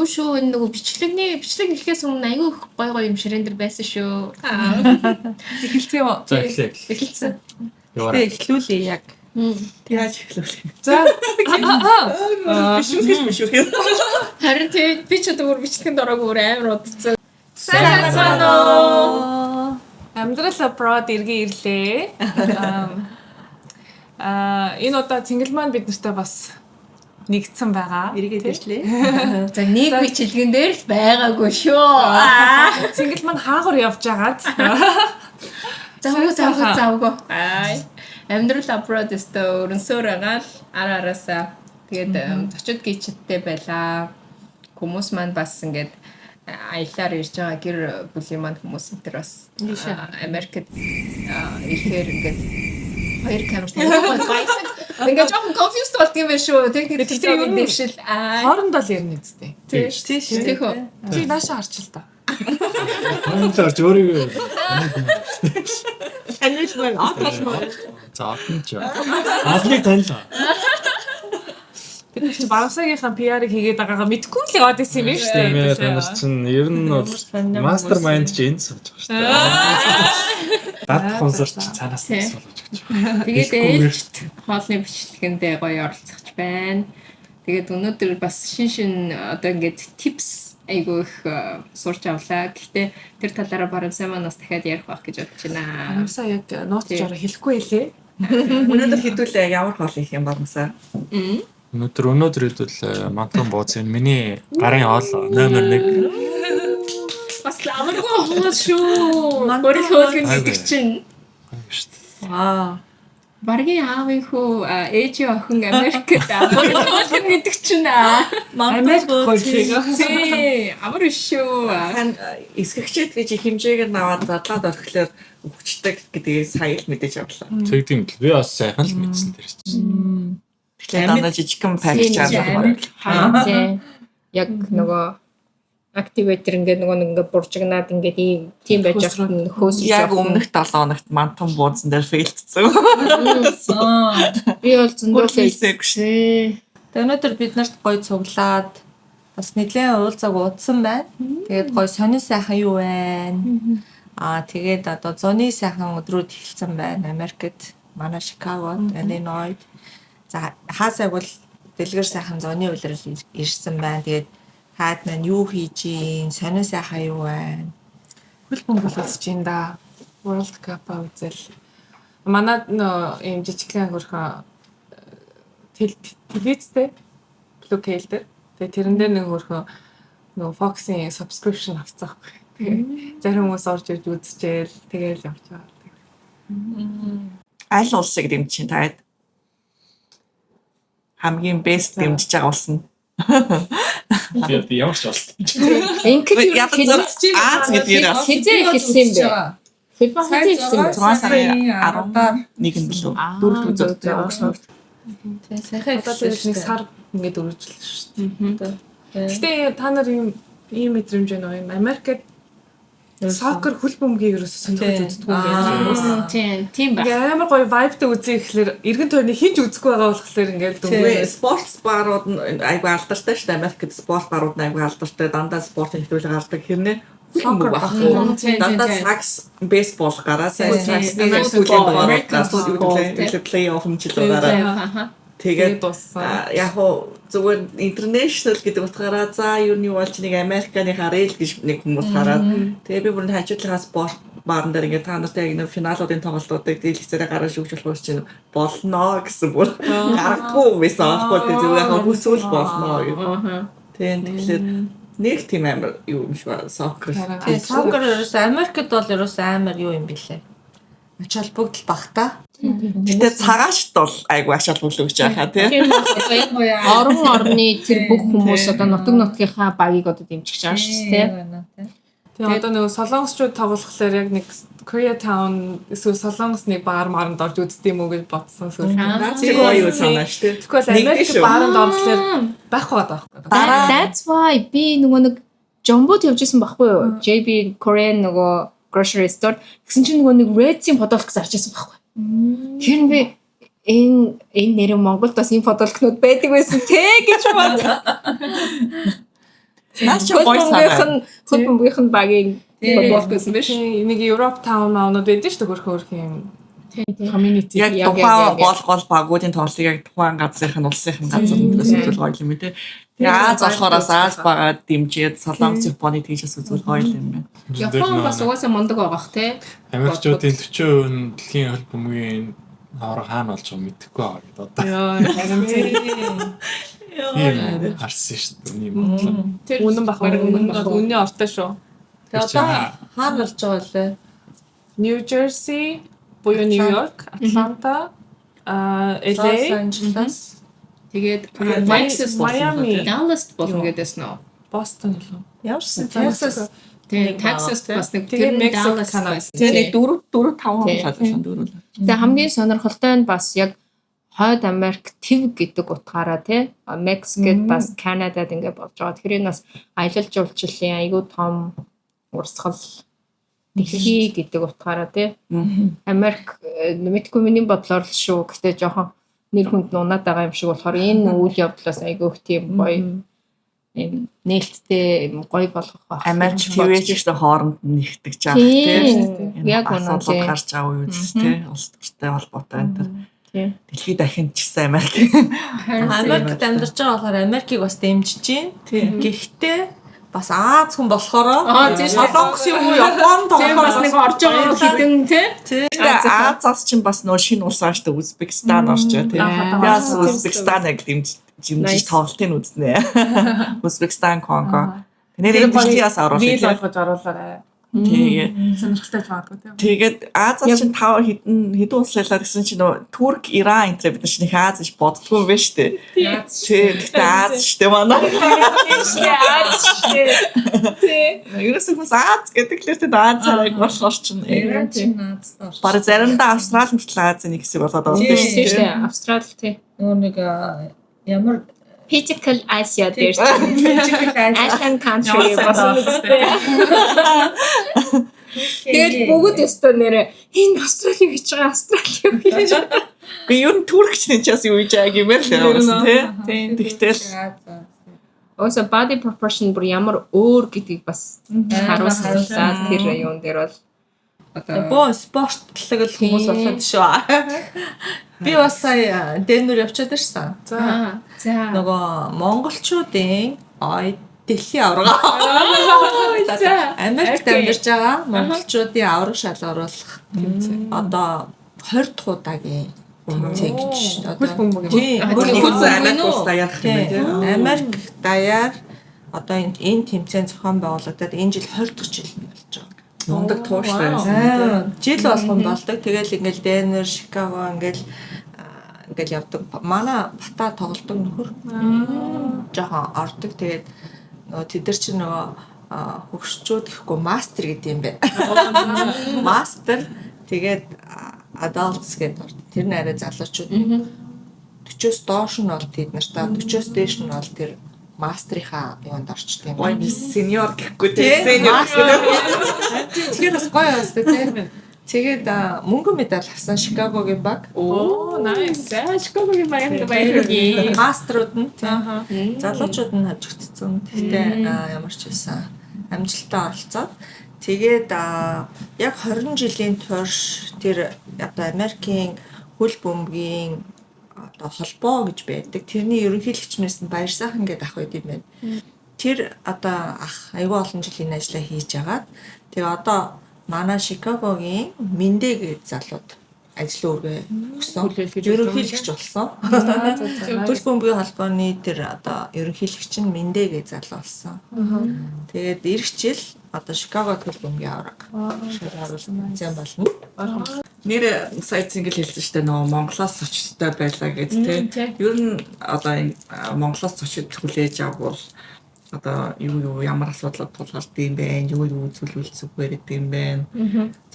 шүү. Энэ нөгөө бичлэг хэлхээс өмнө айгүй гой юм ширээн дээр байсан шүү. Эхэлсэн юм уу? За эхэлсэн. Тэ эхлүүлээ яг. Яаж эхлүүлээ? За Бишүүх. Харин би ч одоо бүр бичлэгэнд ороогүй амар удацсан. сайн уу? Амьдрал abroad иргэн ирлээ. Энэ удаа Цэнгэл маань бид нартай бас нэгдсэн байгаа. Эргээд ирлээ. За нэг бичлэгэн дээр л байгаагүй шүү. Цэнгэл маань хаагур явж агаад. Завгүй. Амьдрал abroad өстө өрнсөөр агаал араасаа тэгээд зочид гिचдтэй байлаа. Хүмүүс маань бас ингээд аялаар ирж байгаа гэр бүлийн маань хүмүүс энэ төр бас Америкт ихээр ингээд хоёр камертай байсан. Ингээд жоохон confused болдгийм байх шүү. Техник техникийн дэвшил. Хоорондоо л ярина үстэй. Тийш. Чи нааша харч л та. Хоорондоо ч өөрийгөө Анилман аталмаа. за атч. Алныг танилаа. Бид чи Барамсагийнхаа PR-ыг хийгээд байгаагаа мэдгүй л яваад исэн юм шүү дээ. Тэгээд та нар чинь ер нь бол мастермайнд ч энд сууж байгаа шүү дээ. Дат консорт ч цаанаас нь суулж байгаа. Тэгээд ээлжид хоолны бичлэгэндээ гоё оролцож байна. Тэгээд өнөөдөр бас шин одоо ингээд tips айгүй их сурч авлаа. Гэхдээ тэр талаараа Барамсаа маань бас дахиад ярих байх гэж бодож байна. Барамсаа яг нууц жороо хэлэхгүй хэлээ. Өнөөдөр хэдүүлээ ямар хоол их юм Барамсаа. Өнөөдөр хэдүүл мантан бууц энэ миний гарын хоол номер 1. Бас амаргүй хоол шүү. Гөрөл хоолны гэдэг чинь. Аа. Баргийн аавын хүү ээжийн охин Америкт гөрөл хоолны гэдэг чинь Америк хөл. тий амар шүү. Хан эсгэгчэд гэж их хэмжээгээр наваад задлаад орхихлоор өвчтөг гэдгийг сая л мэдээж авлаа. Тэгдэм л би бас сайхан л мэдсэн дээр чинь. Тэгэхээр дандаа жижигхэн пакэж аваад. Тий. Яг нөгөө активатор ингээд нөгөө буржигнаад ингээд тийм байж байгаа нь хөөсөж Яг өмнөх 7 хоногт мантан бууцсан дээр фейлдсэн. би бол зөндөө Хийсээг тий. Өнөөдөр бид нарт гоё цуглаад бас нэлээд уулзаг уудсан байна. Тэгээд гоё сонин сайхан юу байна. Тэгээд одоо зуны сайхан өдрүүд эхэлсэн байна. Америкт, манай Чикагод, Illinois. За хаасайг бол дэлгэр сайхан зуны улирал ирсэн байна. Тэгээд хаад маань юу хийж ийн, сонин сайхан юу байна. Хөл бөмбөл үзэж ин да. World Cup-а үзэл. Манад ийм жижигхэн хөрхөн телевизтэй блокейл дээр. Тэгээ тэрэн дээр нэг хөрхөн нөгөө Fox-ийн subscription авцсан. Тэгээ зарим хүмүүс орж ирж үзчихээл тэгээл явж байгаа. Аль улсыг дэмжиж таад хамгийн best дэмжиж байгаа улс нь. Би ямар ч болсон. Ингээд Аз гэдгээр бас хизээ хэлсэн юм бэ? Хэлбэ хизээ хэлсэн бэ? 6 сарын 10-аар нэгэн билүү. Дөрөвдүгээр зөвтэй өгсөн. Тэгээ сайхан Одоо тэр нэг сар ингээд өргөжлөө шүү дээ. Гэтэ та нар ийм мэдрэмж байна уу? Америкт сокер хөл бөмбөгийг ерөөсө сонирхож үздэг юм Тийм ба. байна. Амар гоё vibe-тэй үзье гэхэлэр эргэн тойрны хинж үзэхгүй байгаа болохоор ингээд Үгүй спортс барууд нь айгүй алдартай шүү дээ. Америкт спорт барууд нь айгүй алдартай. Дандаа спортын хэвлэл гардаг хэрнээ сокер баггүй. Дандаа сакс бейсбол гараа. Саксны сүүлийн дугаараас сүүлийн плей-офф мчлөө гараа. Тэгээд яг хоо зүгээр интернэшнл гэдэг утгаараа за юу нь болж нэг Американы харъя л гэж нэг хүмүүс хараад тэгээ би бүр хажуудлахаас спорт баан дээр ингээд та нартай яг нэг финалуудын тоглолтуудыг дийлхсээрээ гаргаж өгч болох чинь болно гэсэн бүр гарахгүй байсан аахгүй зүгээр яг хүсвэл болно гэх. Тэгэхээр нэг тийм амар юу юм шиг сокер. Тэгээ сокер ерөөсөө Америкт бол ерөөсөө амар юу юм бэлээ. Ач холбогдол багтаа. Гэтэ цагаашд бол айгүй ач холбогдол өгч байгаа тийм. Орон орны тэр бүх хүмүүс одоо нутгийнхаа багийг одоо дэмжиж байгаа шүү дээ. Тэгээ одоо нөгөө солонгосчууд тоглохлоор яг нэг Koreatown эсвэл солонгосны баар маранд орж үздэг юм уу гэж бодсон сүлд. Тэг гоё санаа шүү дээ. Тэгвэл Америк бааранд орохлоор байхгүй байгаа. That's why би нөгөө нэг жомбот явжсэн байхгүй юу? JB Korean нөгөө grocery store гэсэн чинь нөгөө нэг Red-ийн подолк зарж байсан байхгүй. Тэр би энэ нэр Монголд бас ийм подолкнууд байдаг байсан те гэж бодлоо. Наас чи гоё санаа. хөл бөмбөгийнх нь багийн болох гэсэн биш. Нэг Европ таун маунууд байдаг шүү дээ хөрх юм. Community Яг тухайн гол багуудын тоглолтыг яг тухайн газрын улсын газар нутгаас үзүүл гоё юм тий. Тэгээ Аз болохоор Аз байгаа дэмжиж Солонгос Японыг тийжээс үзүүл гоё юм байна. Япон бас угаасаа мундаг байгаах те. Америкчуудын 40% дэлхийн хөл бөмбөгийн авраг хаана болж байгааг мэдэхгүй байгаа гэдэг одоо. харин Тийм харсан шүү дээ. Үний бодлоо. тэр үнэн бах үнэн ортой шүү. Тэгээ одоо хаана болж байгаа лээ? New Jersey, буюу New York, Atlanta, Los LA, Angeles, Тэгээд Texas Miami, Dallas болно гэдээс нөө. Boston лөө. Ямарсан Texas. Тэгээд Texas бас нэг Тэгээд тэр Mexico, Dallas Canada. байсан. Тэгээ нэг 4 5 Тий. шалгасан 4 л. Тэгээ хамгийн сонирхолтой нь бас яг Хойд Америк төв гэдэг утгаараа тий Мексикэд бас Канадад ингэ болж байгаа. Тэрийг бас аялал жуулчлалын айгүй том урсгал дэлхий гэдэг утгаараа тий Америк мэдгүй миний бодлоор л шүү. Гэтэ жоохон нэр хүнд нунаад байгаа юм шиг болохоор энэ үйл явдлаас айгүй их тийм гоё юм нээлттэй гоё болгох байх. Америк TVч ихтэй хооронд нэгтгэж байгаа Тийм. Яг үнэн асуудал тийм. гарч байгаа үе үст тий. Улс төртэй холбоотой энэ төр. Тийм. Дэлхийд дахин ч гэсэн Америк. Америкт амьдарч байгаа болохоор Америкийг бас дэмжиж байна. Гэхдээ бас Аз хүн болохоор тийм. Солонгос юм уу Япон Тийм бас нэг орж байгаа хідэн тий. Тэгээ Азаас чинь бас нөө шинэ улс ааштай Узбекистан орж байгаа тий. Яас Узбекистаныг дэмжиж тоглолтыг үзнэ. Узбекистан, Конго. Нэрээ дэлхийас оруулах Вил тий. болгож оруулаарай. Тэгээ Сонирхолтой магадгүй тийм. тэгээд Азаас чинь 5 хэдэн улс ялаад гэсэн чинь нөө Турк, Иран энэ бид нар чинь их Аз гэж боддгоо юм байна шүү дээ. Тэгтээ Аз шүү дээ манай. Ерөөсөө бас Аз гэдэг л тэр Аз царайг болохоор чинь Иран ч наадсан. бараг заримдаа Австрали мөртлөө Азийн нэг хэсэг болоод байгаа юм Тийм шүү дээ. шүү. Австрали тий. Нөгөө нэг ямар Physical Asia дээр Magical Asian country болсон үстэй. Тэгээд бүгд өстө нэрээ энэ Австрали гэж байгаа Австрали гэж. Би юу н Туркч нэг ч бас юу гэж яг юм байна тий. Тэгтэл Өөсө body proportion бүр ямар өөр гэдгийг бас харуулсан тэр юм дээр бол боо спортлог л хүмүүс болоод шүү. Би бас сая Денвер явчихад ирсэн. За. Нөгөө монголчуудын дэлхийн аврага. За. Америкт амьдарч байгаа монголчуудын авраг шалгаруулах одоо 20 дахь удаагийн тэмцээн гэж одоо тийм Америк улс даяарх юм байна тий. Америк даяар одоо энэ тэмцээн зохион байгуулагдаад энэ жил 20 дахь жил болж байгаа. мундаг тууштай байсан. Жил болгон болдог. Тэгэл ингээл Денвер, Шикаго ингээл явдаг. Манай бата тоглодог нөхөр. Жохон ордог. Тэгээд нөгөө тэд нар чинь нөгөө хөгшчүүд гэхгүй мастер гэдэг юм байна. Мастер тэгээд adults гэдэг. Тэр нь арай залуучууд. 40-оос доош нь бол тэд нартай 40-оос дээш нь бол тэр мастрийнхаа юунд орчдөг юм. Ой сеньор гэхгүй тий. Сеньор. Тэгэхээр бас гоё бастай тийм. Тэгээд мөнгөн медаль авсан Шикагогийн баг. Оо, nice. За, Шикагогийн баяртай баярлалаа. Маструуд нь тийм. Залуучууд нь хажигдсан. Гэхдээ ямар ч байсан амжилттай оролцоод тэгээд яг 20 жилийн турш тэр одоо Америкийн хөл бөмбөгийн одоо холбоо гэж байдаг. Тэрний ерөнхийлөгчнөөс нь баяр сайхан гэдэг ах байд юм байна. Тэр одоо ах аюул олон жилийн ажиллаа хийж агаад тэгээ одоо манай Шикагогийн Мэндэ гэдэг залууд ажил өргөө өгсөн. Ерөнхийлөгч болсон. Хөл бөмбөгийн холбооны тэр одоо ерөнхийлөгч нь Мэндэ гэдэг залуу болсон. Тэгээд эх жил одоо Шикаго хөл бөмбөгийн авраг шалгаруулсан зам болно. Нэр сайт зингэл хэлсэн шүү дээ нөгөө Монголоос зочдтой байлаа гэдэг тий. Ер нь одоо энэ Монголоос зочид хүлээж авбал одоо юу ямар асуудлууд тулгардаг юм бэ? Юу зүйлүүл зүгээр гэдэг юм бэ?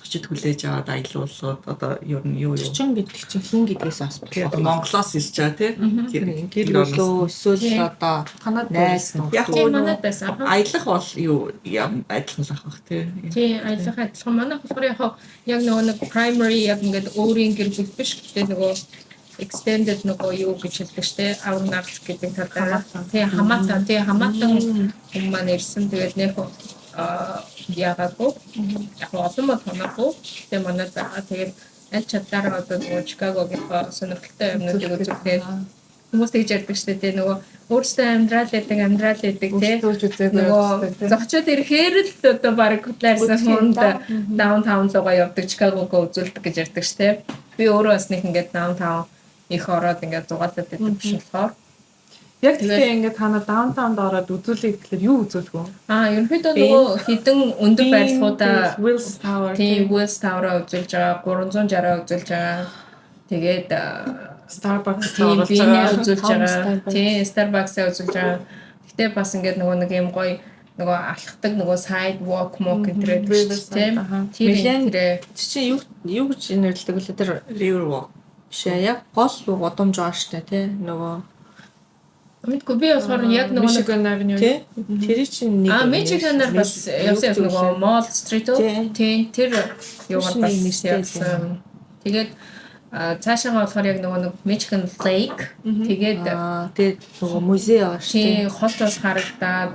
Зочид хүлээж аваад аялуулууд одоо ер нь юу Чин гэдэг чинь хин гэдгээс асуух. Монголоос ирж байгаа тий. Гэр бүлөө эсвэл одоо найз нөхд. Яг Тийм манайд байсан. аялах бол юу адилхан л авах тий. Тийм, аялах адилхан. Манай болохоор яг нөгөө нэг primary яг ингээд өөрийн гэр бүл биш гэхдээ нөгөө extended нөгөө юу гэж хэлдэг штэ our nuts гэдэг талаараа хамаатан хүмүүс маань ирсэн тэгээд нэх яагаад яг олон мод хоноогүй тэгээд манай байгаа тэгээд аль чадлаараа одоо нөгөө Чикагогийн сонирхолтой юмнуудыг үзүүлээд хүмүүс тэгж ярьдаг штэ тий нөгөө өөрсдөө амьдрал гэдэг тий нөгөө зочид ирэхээр л одоо баг хөтлөрсөн хүнд даунтаун руугаа явдаг Чикагогоо үзүүлдэг гэж ярьдаг штэ би өөрөө бас нэг ингээд даунтаун их ороод ингээд зугаалаад байдаг биш болохоор яг тэгтээ ингээд та нар даунтаунд ороод үзүүлэх гэхэлэр юу үзүүлэх вэ? Ерөнхийдөө нөгөө хідэн өндөр байрлалуудаа Wills Tower Wills Tower-аа үзүүлж байгаа 360-аа үзүүлж байгаа тэгээд Starbucks-аа үзүүлж байгаа тий Starbucks-аа үзүүлж байгаа гэтээ бас ингээд нөгөө нэг юм гоё нөгөө алхдаг нөгөө sidewalk гэдэг Тэр чи юу гэж нэрлэдэг вэ тэр river walk биш яг гол гудамж байгаа штэ тий нөгөө мэдгүй би болохоор яг нөгөө Michigan Avenue тий тэр чинь нэг Michigan-аар бас явсан нөгөө Mall Street тий тэр юугаар бас явсан тэгээд цаашаа болохоор яг нөгөө Michigan Lake тэгээд нөгөө музей байгаа шүү тий хот бас харагдаад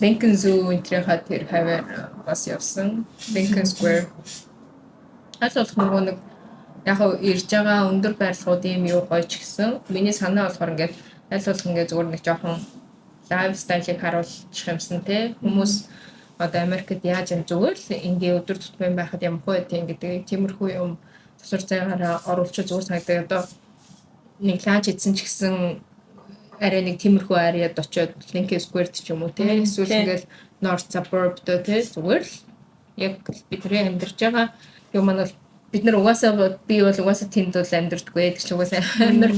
Lincoln Zoo энтрийнхаа тэр хавар бас явсан Lincoln Square аль болох нөгөө нэг яг ирж байгаа өндөр байрлалуудын юу гоё ч гэсэн миний санаа болохоор ингээд аль болох ингээд зүгээр нэг жоохон лайфстайлыг харуулчих юмсан те хүмүүс одоо Америкт яаж юм зүгээр л ингээ өдөр тутмын байхад ямар хөө тийм гэдэг тиймэрхүү юм засвар зайгаараа оруулчих зүгээр санагдаа одоо нэг лааж идсэн ч гэсэн арай нэг тиймэрхүү ариад очиод Lincoln Square ч юм уу те эсвэл ингээл North Suburb дөө те зүгээр л яг бидний амьдарч байгаа юм маань бид нар угаасаа би бол угаасаа тэнд бол амьдэрдэггүй гэдэг чинь угаасаа амар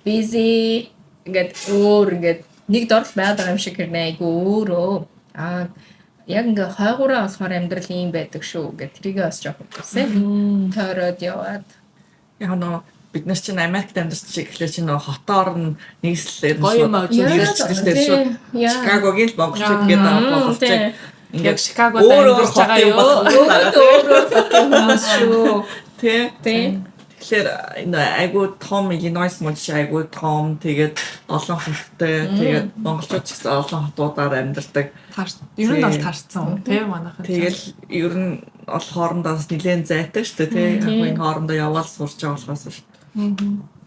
busy ингээд өөр ингээд нэг дорл байгаа юм шиг хэрнээ айгу өөрөө яг ингээ хойгоороо болохоор амьдрал юм байдаг шүү гэх тэрийгээ бас жоох хэлсэн. Тойроод яваад яг нөө бид нар чинь Америкт амьдарч чиг эхлэх чинь нөө хотоор нь нийслэлээр гоё юм үзүүлчихсэн шүү. Чикагогийн монголчууд гэдэг боловч ингээд Чикагод амьдарч байгаа юу? өөрөө шүү. Тэ. Тэгэхээр айгуу том Illinois мужи айгуу том тэгээд олон хоттой тэгээд монголчууд ч гэсэн олон хотуудаар амьдардаг. Ер нь бол тарцсан тийм манайхан. Тэгэл ер нь ол хоорондоо бас нэлээд зайтай шүү дээ тийм яг энэ хоорондоо яваал сурч байгаа болохоос шүү.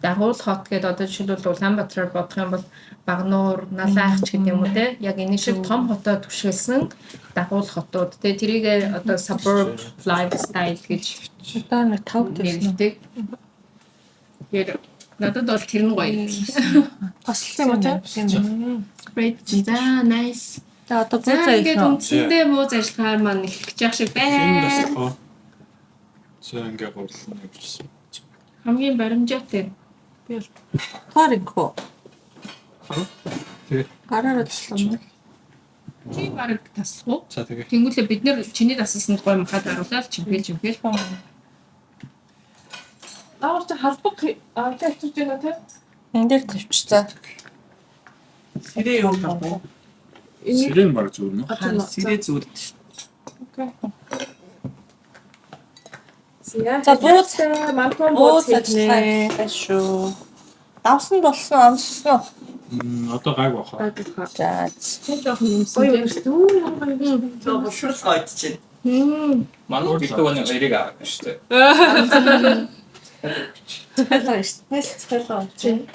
Дагуул хот гэдэг одоо жишээлбэл Улаанбаатараар бодох юм бол Багнуур, Налайхч гэдэг юм уу те яг энэ шиг том хотоо түшгэлсэн дагуул хотууд те тэрийг одоо suburb lifestyle гэж одоо нэг тав нэрдэг. Тэр надад бол тэр нь гоё. тослсон юм уу те Great. За nice. та одоо За бууцаа ингээд их нөө үндсэндээ бууз ажиллагаар маань эхлэж явах шиг байна. ингээ гурлаа явуулсан. Хамгийн баримжаатай. тааринхоо Тэгээ. гараараа туслаа. Чи баг таслах уу? За тэгээ. Тэнгүүлээ бид нэр чиний тасалсанд гоё махад харуулаад чимгээл. Аавч халбаг архитектурч байна те. энэ дээр тавьчихсан. Сэрээ юу байна? Сэрэн баг зүгээр нөө. Сэрээ зүрд шүү. Окей. За бууц манкон бууц бууц хийлээ. ажиллагаа шүү. Давсан болсон амссан уу? Одоо гайг баха. За Тэг жоохон юмсан. Гоё юм шүү. Жоо шүрс гойд чинь. Манай гэдэг нь хоёрыг авах шүү дээ. хэлээ шүү. Хэлээ.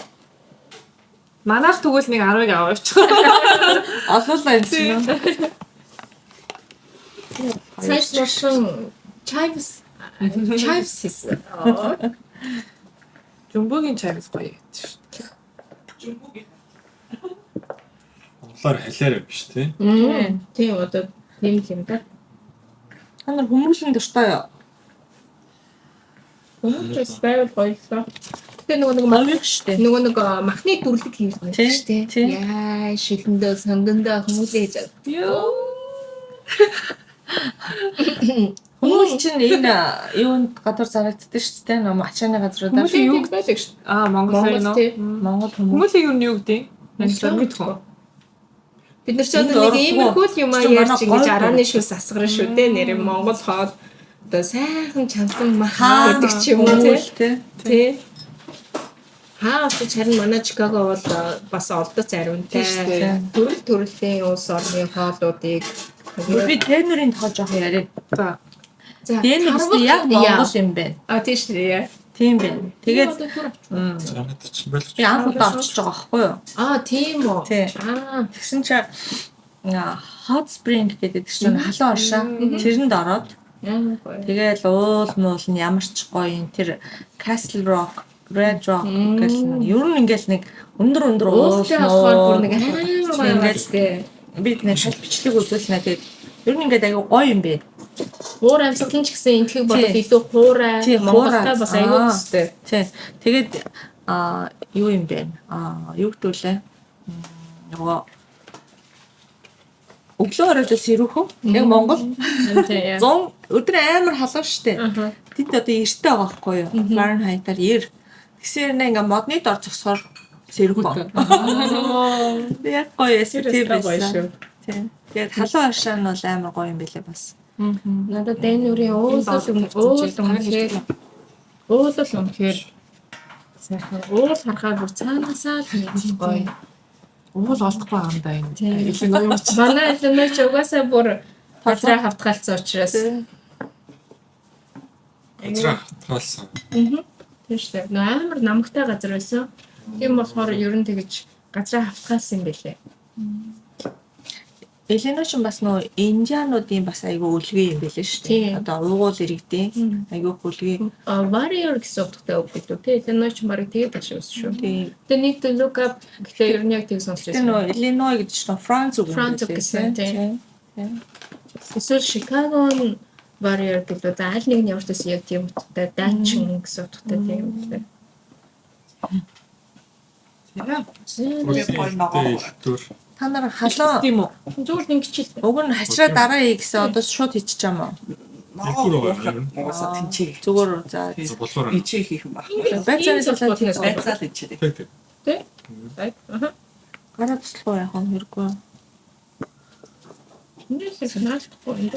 Манайх тэгвэл нэг 10-ыг аваач. Олуулаа юм чинь. Сайжруулсан chives хийсэн. Жумбогийн чайгс гоё гэдэг шүү. Монголоор хэлээрэй биш тий. Тийм одоо тийм юм да. Та нар хүмүүшин дуртай юу? Хүмүүс байвал гоёлоо. Тэгээ нөгөө Гоё штэ. нөгөө нэг махны дүрлэг хийсэн шүү дээ. Яа шилэндээ сонгондоо хүмүүсээ хийж байгаа. Йоо. Хүмүүс чинь энэ юунд гадар зарагддаг шүү дээ. Нөө мачааны газруудаар. Хүмүүсийн юу байдаг шүү. Монгол тий. Монгол хүмүүс. Хүмүүсийн юу нь юу гэдэг? Мэдгүй. Бид нар ч одоо нэг иймэрхүү юм ярьж ингэж арааны шүүс асгарна шүү дээ. Нэр Монгол хоол одоо сайхан чансан мах гэдэг ч юм уу тий. Тий. Хаа очиж харин манай Чикаго бол бас олдоц ариунтай. Төрөлтэй улс орны хоолуудыг Би тенерийн тоо жоох яриа. За. Тенер гэсэн яг Монгол юм байна. тийш нэ. Тийм байна. Тэгээд Занаад чинь байлж. би анх удаа очиж байгаа байхгүй юу? Тийм үү. Тий. Тэгсэн чи hot spring гэдэг чинь халуун оршаа. Тэрэнд ороод тэгэл уул муул нь ямар ч гоё юм. Тэр Castle Rock, Red Rock гэх юм. Ер нь ингээл нэг өндөр Уултай болохоор бүр нэг Ингээд ангацтэй. бид нэг шал бичлэг үзүүлнэ. Тэгээд ер нь ингээд аягүй гоё юм бэ. Хуур амьсгалын ч гэсэн энтгэх бодол илүү хуурай. Монголтай бас аягүй өстэй. Тий. Тэгээд юу юм бэ? Юу гэдүүлээ? Нөгөө өглөө оройдос ирүүхүү. Яг Монгол 100 өдөр амар халуун штэ. Тэнд одоо эрттэй байгаа байхгүй юу? Фahrenheit-аар 90. Тэгсээр нэ ингээ модны дор зогсоор сэрхүү. Яг гоё эстэй байсан. Тий. Тэгээд халуун аршаа нь бол амар гоё юм билээ бас. Надад Дэнүрийн үнэхээр сайхан уул харахаар бүр цаанаасаа л нэг гоё. Уул олдохгүй байгаа юм да энэ. Илүү ноён ч. Манай элемент ч угаасаа бүр газраа хавтгалцсан учраас. Газраа хатгаалсан. Тийм шүү дээ. Нөө амар намагтай газар байсан. Тийм болохоор ер нь тэгэж газраа хавтгаалсан юм билээ. Элиноч бас нөө индиануудын бас айгүй үлгэй юм байлээ шүү дээ. Одоо уугуул иргэдийн айгүй үлгэй. Warrior гэсэн утгатай үг гэдэг үү? Элиноч марыг тэгээд ашиг өссөн шүү. Тийм. Тэгээ нэг të look up гэхдээ ер нь яг тэг сонсч Тэр байсан. нөө Illinois гэдэг чинь Франц үг. Франц үг гэсэн тийм. Эсвэл Chicago нь Warrior гэдэг. За аль нэг нь ямар ч гэсэн яг тийм утгатай дайчин гэсэн утгатай тийм үү? Та нар халуун Тийм үү? Зүгээр нэг хичээлтэй. уг нь хачраа дараа ий гэсэн одоо шууд хийчих юм уу? Уусаа тэнцээ. Зүгээр за Болохоор Ичээ хийх юм баг. байцааны суулаа тийм Байцаал ичээ. гараа туслах уу яах вэ хэрэггүй.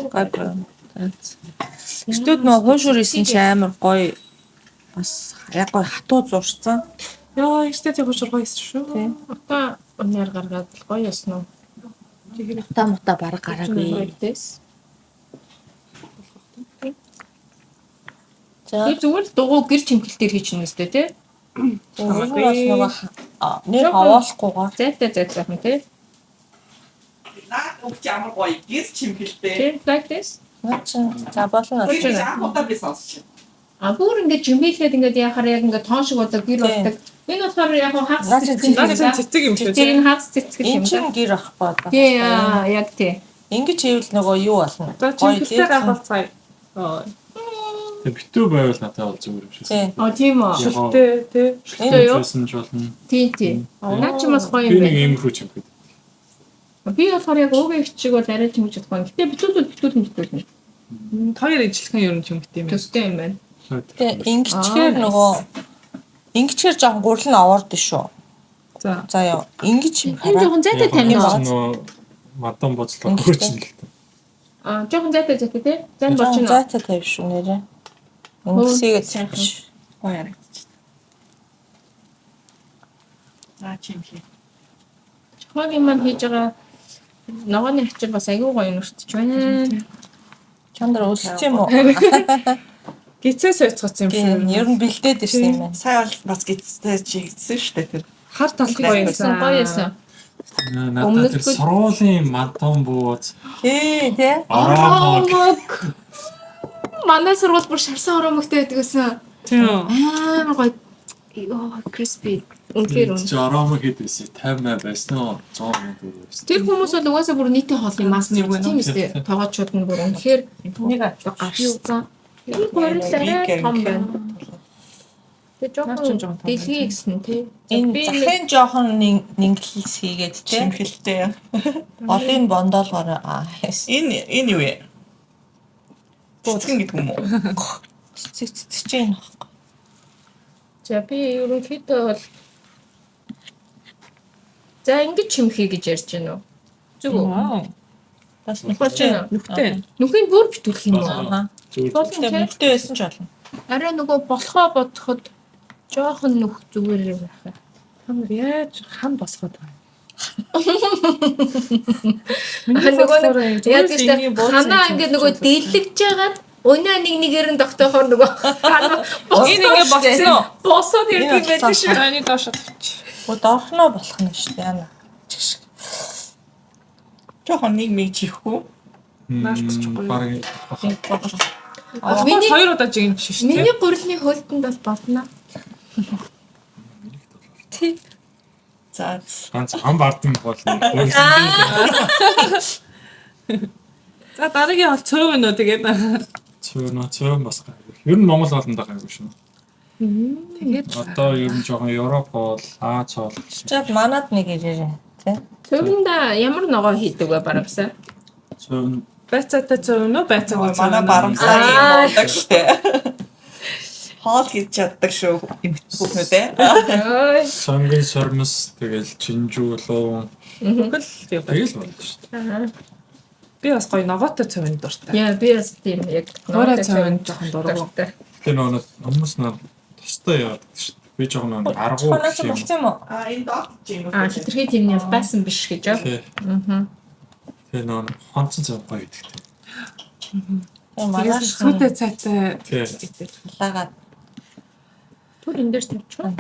Гайгүй. Гэртүүд нөө хуушур исэн чи амар гоё бас яг гоё хатуу зурцсан. Яа, ихтэй тийм хурцгаа хийсэн шүү. Тийм. Одоо өнөр гаргаад гоё яснаа. Та мута бараг гараагүй. За Тэр зүгээр л дугуй гэр чимгэлтээр хийчихнэ үстэй тий. бас нөгөө нэр хаваалахгүйгээр Зайтай юм тий. Наа өгч ямар гоё гис чимгэлтэй. Тий, like this. за болно. Тэр анхудаа би сонсч. Бүр ингээд жимэлээд ингээд яхаар яг ингээд тоон шиг болоо гэр болдог. Энэ болохоор яг хагас Цэцэг юм шүү. Тэр энэ хагас цэцэг юм Энд чинь гэр ахгүй одоо. тий, яг тий. Ингэж хийвэл нөгөө юу болно? За чимгэлтэй гахалцгаая. битүү байвал надад бол зүгээр юм шиг. Тийм. Тийм үү. Шилтэй тий. Шилтэй юу? Шилсэн ч болно. Тий. Наа чи бас гоё Би юм нэг байна. иймэрхүү ч юм гээд. Би болохоор яг уугийн хчиг бол арай чимж чадахгүй. Гэтэ битүүл. Хоёр ижилхэн ер нь чимгтэй юм байна. Төстэй юм байна. Тэгээ ингэчгээр нөгөө ингэчгээр жоохон гурал нь овоорд шүү. За. За яа. Ингэж юм Энэ хараа. жоохон зайтай тамина. Мадан боцлоо хөрч юм л та. Жоохон зайтай тий. Зайн болж байна. Зайтай тавь шүү нэрээ. Ингэсийгээ цааш. Гоё ярагдчих. Аа чимхий. Чохогийн маань хийж байгаа ногооны хачир бас аягүй гоё нүртэж байна. Чандар өсч юм уу? Гицээ сойцгоц юм Тийм. шүү. Ер нь бэлдээд ирсэн юм байна. Сая бол бас гистэй чи хийсэн шүү дээ тэр. Хар талх гоё Гэсэн гоё ясан. Надад тэр сургуулийн мадан бууз. Тий, тий. Арамог. Манай сургууль бүр шарсан оромогтой байдаг гэсэн. Тийм. Амар гоё. Йоо, crispy. Үнэхээр Чи арамог хийдээсээ 50 байсан уу? 100 байсан. тэр хүмүүс бол угаасаа бүр нийтийн хоолны мас нэг тийм үстэй. Тоогоочуд нь бүр үнэхээр Нэг одоо гаршсан. Энэ гурилаарай том байна. Тэгээ жоохон дэлхий гэсэн тий. Энэ захын жоохон нингэлс хийгээд тий. Чимхэлтэй. Голын бондоолгоор Энэ юу вэ? Цэцгэн гэдэг юм уу? цэцэж юм. За би ерөнхийдөө бол за ингэж чимхий гэж ярьж байна уу? Зүг үү? Бас Болж байна. Нүхтэй. Нүхийн бүр битүүлэх юм уу? Аа. Болно тий. Мөлтөө байсан ч болно. Арай нөгөө болохоо бодоход Жохон нүх зүгээр байх. Та нар яаж хан босгоод байгаа Нөгөө яг тийм ханаа ингээд нөгөө дийлэгж жагаад өнөө нэгээр нь тогтоохоор нөгөө Энэ ингээ болцсон уу? босоод ирдэг байдаг шүү. Таны доош тавьчих. Доорхноо болох нь шүү дээ. Яна. Жохон нэг мэг чихүү. Наалтчихгүй. Бараг Миний 2 удаа жигэн шүү дээ. Миний гурилны хөлтөнд бол болно. Тий. За. ганц ам бардын бол За дараагийн бол цөв нөө тэгээд цөөн бас гайгүй. Ер нь Монгол болонд гайгүй шүү. тэгээд Одоо ер нь жоохон Европ бол Аз бол Чад манад нэг ирээрээ. Тий. Цөвөндө ямар ногоо хийдэг вэ баравсаа? цөөн байцаатай цөв нөө байцаагүй цөв. Манай барамсаа юм болдог штэ. Хоол хийж чаддаг шүү хүүхнүүдээ. Ой. цонгийн сормос тэгэл чинжүү луу Хөл тийм. тэгэл болно шүү. Би бас гоё ногоотой цөвөнд дуртай. Яа би бас тийм яг Нуурай цөвөнд жоохон дургу. Тэгээ нөгөө хүмүүс нар тустай яадаг шүү. Би жоохон нэг аргуу Чанаас гэх юм. болсон юм уу? Энэ дот чинь. хэтэрхий тийм юм байсан биш гэж аа. Тий. Тэгээ нөгөө хонцон цав гоё гэдэг. Маргааш Сүйтэй цайтай Тий. лагаад Түр энэ дээр тавьчихсан.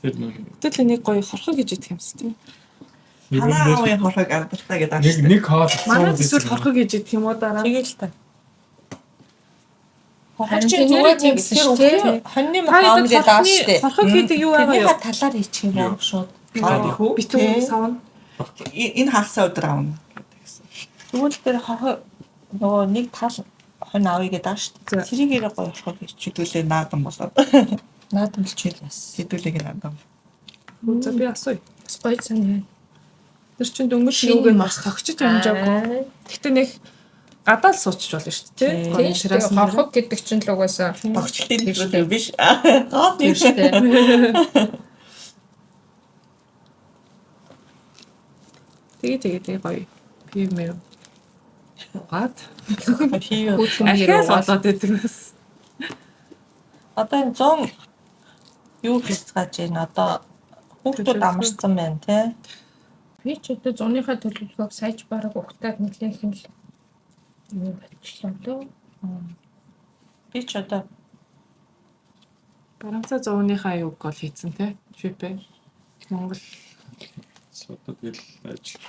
Тэр нэг Тэгэл нэг гоё хорхог гэж идэх юмс тийм. Ханаа ууын хорхог амттай гэдэг ааш. нэг хоол Манай эсвэл хорхог гэж идэх юм уу дараа. тэгэл та. Харин Чи тийм зүгээр тийм тийм гэсэн шүү дээ. хоньны Та махаам хэд дээр дааш штэ. хорхог хийдэг юу байгаа юу? Тэрнийхээ талаар хийчих юм байна шууд. Битүү савна. Энэ хагасаа өдөр аавна. Тэгвэл тэр хорхог нөгөө нэг тал хонь авъя гэдэг дааш штэ. Тэрийгээр гоё хорхог хийчих. Хэдүүлээ наадам болоод. Наадамлч бас. Хэдүүлээ наадам. За би асууя. Бас гоё санаа. Тэр чин дөнгөж юуг нь бас тогчиж амжаагүй. Гэтэ нэг гадаал суучих болно шүү дээ. Тийм Гоё шүү шираас дээ. Хорхог гэдэг чинь л угаасаа Тогчлын төлөө биш. Гоо тийм шүү дээ. Тэгээ гоё. Пимэр. Гад. Хийе. Ахиас болоод идэвс. Одоо энэ 100 юу хийцгааж байна одоо хүүхдүүд амарсан байна тий. Би ч одоо зуныхаа төлөвлөгөөг саяж бараг ухтаад нэлээх юм л юу болчихлоо дөө. Би ч одоо Барамцаа 100-ийнхаа юуг гол хийцэн тий. Шипэ. Монгол одоо тэгэл ажил.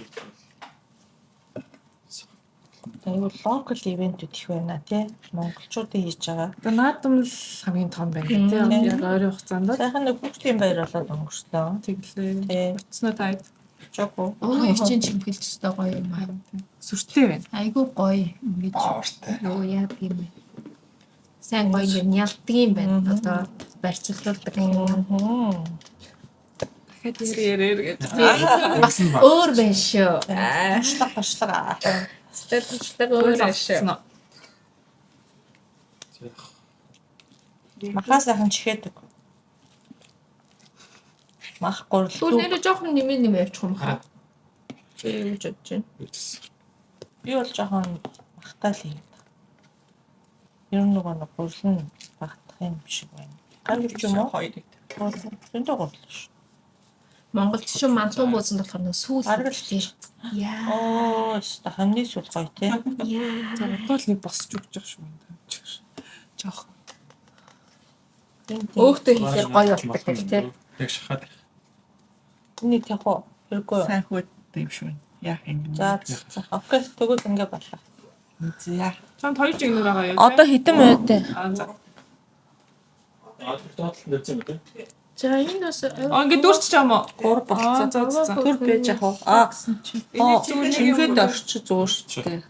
аюул локал ивентүүд их байна тий. Монголчуудын хийж байгаа. одоо наадам л хамгийн том байна тий. Яг ойрын хугацаанд Сайхан нэг хүүхдийн баяр болоод өнгөрсөн. тэглээ. Тий. Утаснаа таад Чоко. Өө чинь чимхэлж өстой гоё юм аа. Сүртэй байна. Айгуу гоё ингэж Ортой. юу яадаг юм бэ? Сайн гоё юм ялдаг юм байна. Одоо барьцуулдаг юм. Дахиад ярээр гэж. Бас өөр байна шүү. Башлага. Статистик өөр байна шүү. Махаас сайхан чихэдэг. Мах Түр гурлуу. нэрээ жоохон нэмээ явуучих юм хаа. Би юу ч бодож байна. Би бол жоохон махтай л юм. Ер нь нөгөө нэг гурлын багтах юм шиг байна. Гал ч юм уу? Хоёрыг. Зөндөө гурлаа шүү. Монголч шин мантун буусан болохоор нэг сүүл Аргал тий. Яа. Оо, өста хоньны сүл гоё тий. Яа. За одоо л нэг босч өгч явах шүү. Жоох. Өөхтэй хийхээр гоё болдог тий. Яг шахаад. Энийг яг уу хэрэггүй. Сайн хүүд юм шүү. Яах юм. За окей тэгвэл ингэ боллоо. За. Чамд 2 жигнэр байгаа юу? Одоо хитэн байд. За. За энэ бас Ингээ дүүрч чам уу? 3 болцсон. За. Түр байж яг уу. Чимхэд орчих зөөрчтэй.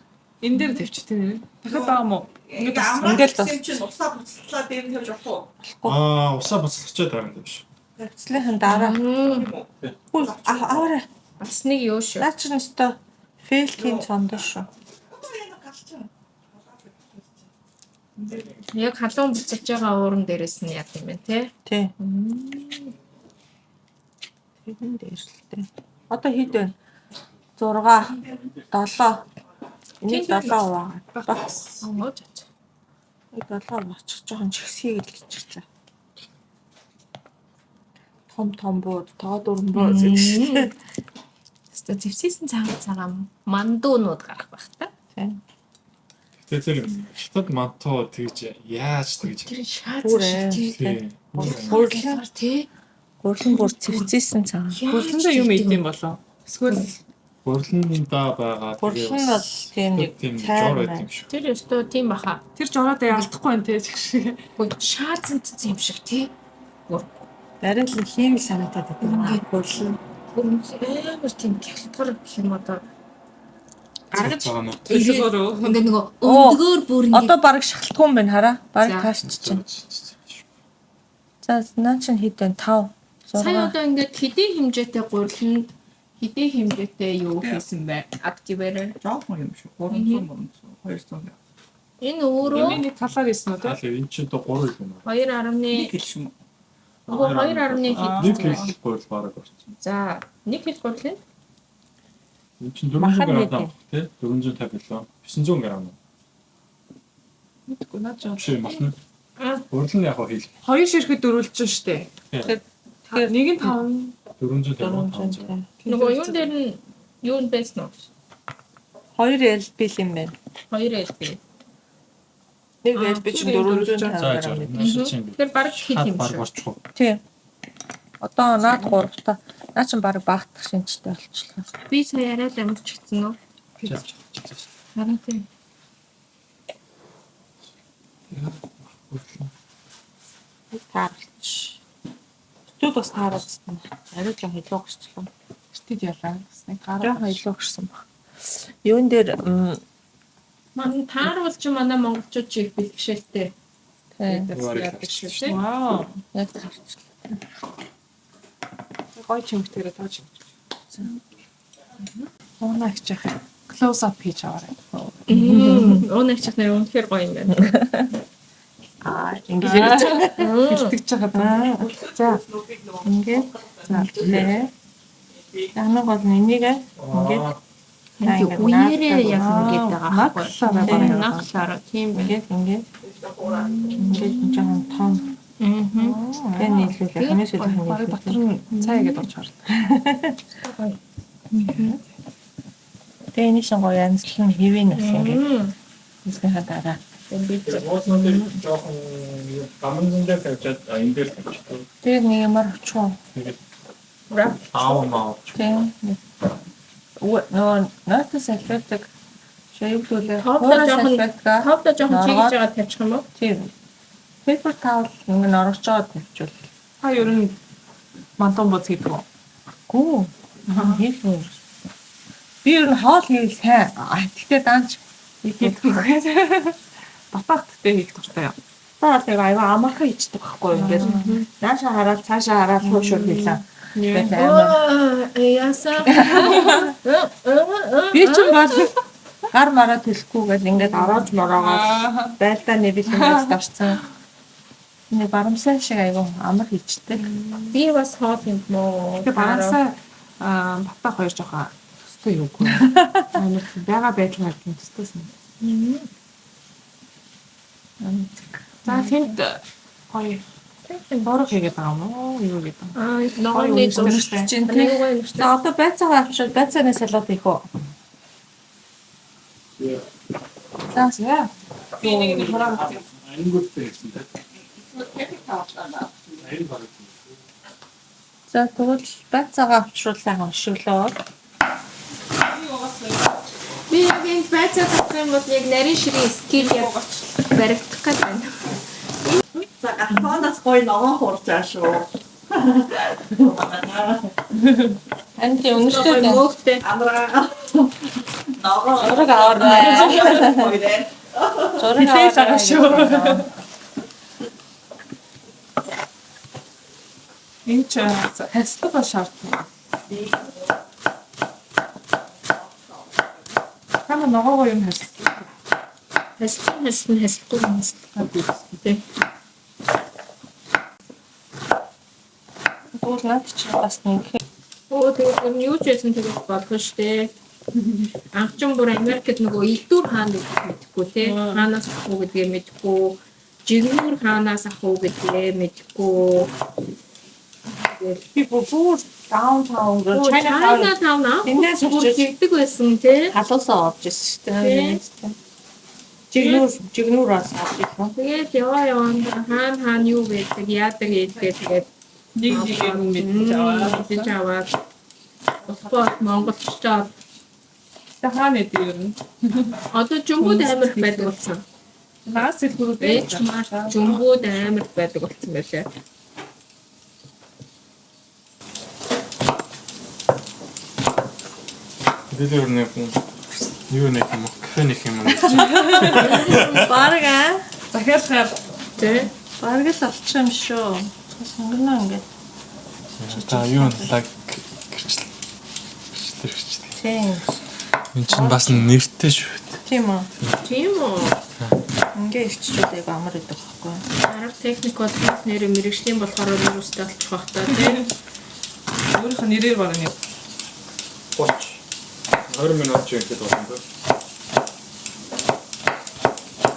Энэ дээр тавьчих тийм нэр. Дахиад байгаа мó? Ингээд ингээл бас- юм чинь усаа буцалтлаа дээр нь тавьж болох уу? Усаа буцлагчаад байгаа юм биш. Тавцлын дараа. Хүү аваарай. бас нэг юу шүү. Наа чи нэстэ фейлтийн цондоо шүү. Яг халуун буцалж байгаа ууран дээрээс нь яд юм бэ тий. Тий. Тэгэн дээрлээ. Одоо хэд вэ? 6 7. Энийг 7 хуваа. Өө зөө. Долоо очих жоохон чигсхийг л гिचэрсэн. Том бууд, тоо дуран бууд гэж. Хэвээ зэвсээсэн цагаан мандуунууд гарах байх та. Тэгээ тэр хятад мантуу тэгж яаж тэгж Тэр шаазсан шиг тий. гурлаар тий. Гурлан бүр цэвцээсэн цагаан. Гурландаа юм идэм болоо. Эсвэл Гурландаа байгаа. Гурлан бол тийм нэг тийм цайр жор байт байна. юм шүү. Тэр өстөө тийм баха. тэр жороодоо алдахгүй байна те чиг шиг. Шаазсан юм шиг тий. Дарин л хийм санагдаад байна. Гурлан. Амар тийм хялбар гэх юм одоо гаргаж Цагаан. Төлөвөөрөө. ингээд нөгөө өндгөөр бүр ингээд Одоо баг шахалтгүй юм байна хараа. Баг За. таашч чинь. За наа чинь хэд вэ? 5. сая одоо ингээд хэдийн хэмжээтэй гурланд хэдийн хэмжээтэй юу хийсэн бэ? Activator. Жоохон юм шүү. 300 200. Энэ өөрөө Миний талаар ийсэн үү те? Тэгэхээр эн чинь одоо 3 юм аа. 2.1 Хэл шүү. нөгөө 2.1 Нэг хэд. хэлэхгүй бол бараг орсон. За 1 хэл гурлын Эн чинь 400 Махад грамм мэдээ. тий 450 лөө 900 грамм. Мэдгүй наа жоо. Чи махна. Гурлан яг хэл. Хоёр ширхэг дөрвөлж штэ. Тэгэхээр Нэг нь 5. 450. нөгөө юун дээр нь юу байсан уу? 2 LB юм байна. 2 LB. Нэг LB чинь 450 За грамм. за. Чи Тэр баг хэл юм баг шүү. орчих. Тийм. Одоо наад 3 та. Наа чинь баг багтах шинжтэй болчихлоо. Би сая яриад амжчихсан уу? Харин тийм. Таарч. Студ бас тааруулсан. Арай жоох илүү гэрчлээ. Студ ялаа. Бас нэг гараа. Жоох илүү гэрсэн баг. Юун дээр Манай тааруулж манай монголчууд чиг бэлгшээлтэй. тийм Яадаг шүү дээ. Вау. яг таарч. Гой чимэгтэрээ тааж. Уунаа хичих. Close up хийж аваарай. Уунагч нар үнэхээр гоё юм байна. Ингэж ярьж Бэлтгэж байгаа. За. Ингээд. За. Нэ. Ямар гол нэнийг ингээд Ингээ үеэрээ яг ингээд байгаа байхгүй. наглаараа Тийм байна. ингээд жоохон том. Тэгээ нийлүүлээ. Хамгийн сүүлд Бараг дотор нийлүүлээ. нь цай гэдээ орж харна. Тэгээ энэ шиг гоё янзлан хэвэн бас ингээд үсгэн хадаараа. Ууснууд жоохон гаман зөндөө тавьчаад энэ дээр тавьчихсан. Тэгээ нэг ямар очоо. Тэгээд Wrap. аавмаа. Тийм. Нөө натас салфетик шийдүүлээ. Хоолой жоохон салфетика. хоолой жоохон чигж байгаа тавьчих юм уу? Тийм. Paper towel ингэ орж байгаа тавьчвал. Та ер нь мантон боц хийдэг үү? Гүү. Хийлгүй. Би ер нь хоол хийвэл сайн. Тэгтээ даанч хийхгүй. Батагт тэ хийх дуртай юм. Таалыг аяга амархан хийдэг байхгүй юу? Ингээд наашаа хараад цаашаа хараад хуушур хийлээ. Яса. Би ч бол гар мараа төлөхгүйгээл ингээд ороож мороогоо байлдаа нэбэлээс дорцсон. Нэг барамсаа шиг аяга амар хийчтэй. Би бас хоол юм мó. Тэгээ бараасаа батаг хоёр жоохон төстэй юугүй. Амар байгаа байдлаар төстөөс нь. За тэнд гоё бороо хийгээд байгаа юм уу? Юу гэдэг юм? Ногоон нэг Гоё чинь нэг гоё юм шүү. За одоо байцаагаа авчирал байцааны салаад их үү? За. Би нэг хураа Ангуудтай гэсэн дээ. За тэгвэл байцаагаа авчирал сайхан өшөглөө. Би яг энэ байцаа тавих юм бол яг нарийн ширийн скил яг баригдах гэж байна. За гахаанаас гоё ногоон хурж аа шүү. Анти өнөртэй Мөөхтэй. Амраа. Ногоон зураг аваарай. хоёроо. Зураг аваарай шүү. энэ ч хасдаг ба шаардна. Тама ногоогоо юм хасдаг. Хэстэй. Тэг. Тэгвэл над чи бас нэг Оо тэгээд юу ч байсан тэгээд болох штэ. Анхчин бүр Америкт нөгөө Илдүр хаан гэдэг мэдэхгүй тий. Хаанаас ах уу гэдгээ мэдэхгүй. Жигнүр хаанаас ах уу гэдгээ мэдэхгүй. Би бүр даунтаун руу Чайнатаун Эндээс бүр очиж зигдэг байсан тий. халуусаа орж ирсэн шүү дээ. Жигнүүрээс авч ирсэн. Тэгээд яваа хаан юу гэдэг яадаг гэдэг Нэг юм мэдэж аваад спорт Монголд очоод хаана гэдэг юм. одоо жумбууд амар байдаг болсон. Наас илгүүрүүд Ээж маш жумбууд амар байдаг болсон байлаа. Дэлгүүр нэг юу нэг юм кафе нэг юм. Барга захиалахаар Тэ? бараг л олчих юм шүү. Сонгоно ингээд. Та юу лаг гэрчлээ. Тийм. Энд чинь бас нэртэй шүү. Тийм үү. Тийм үү? Ингээ ирчүүлээг амар идэх байхгүй. Арга техникод нэр мэрэгжлийн болохоор өөрөөсөө олчих бах та тийм. өөрийнх нь нэрээр бараг нэг 20 минут ч ингэж болно дөө.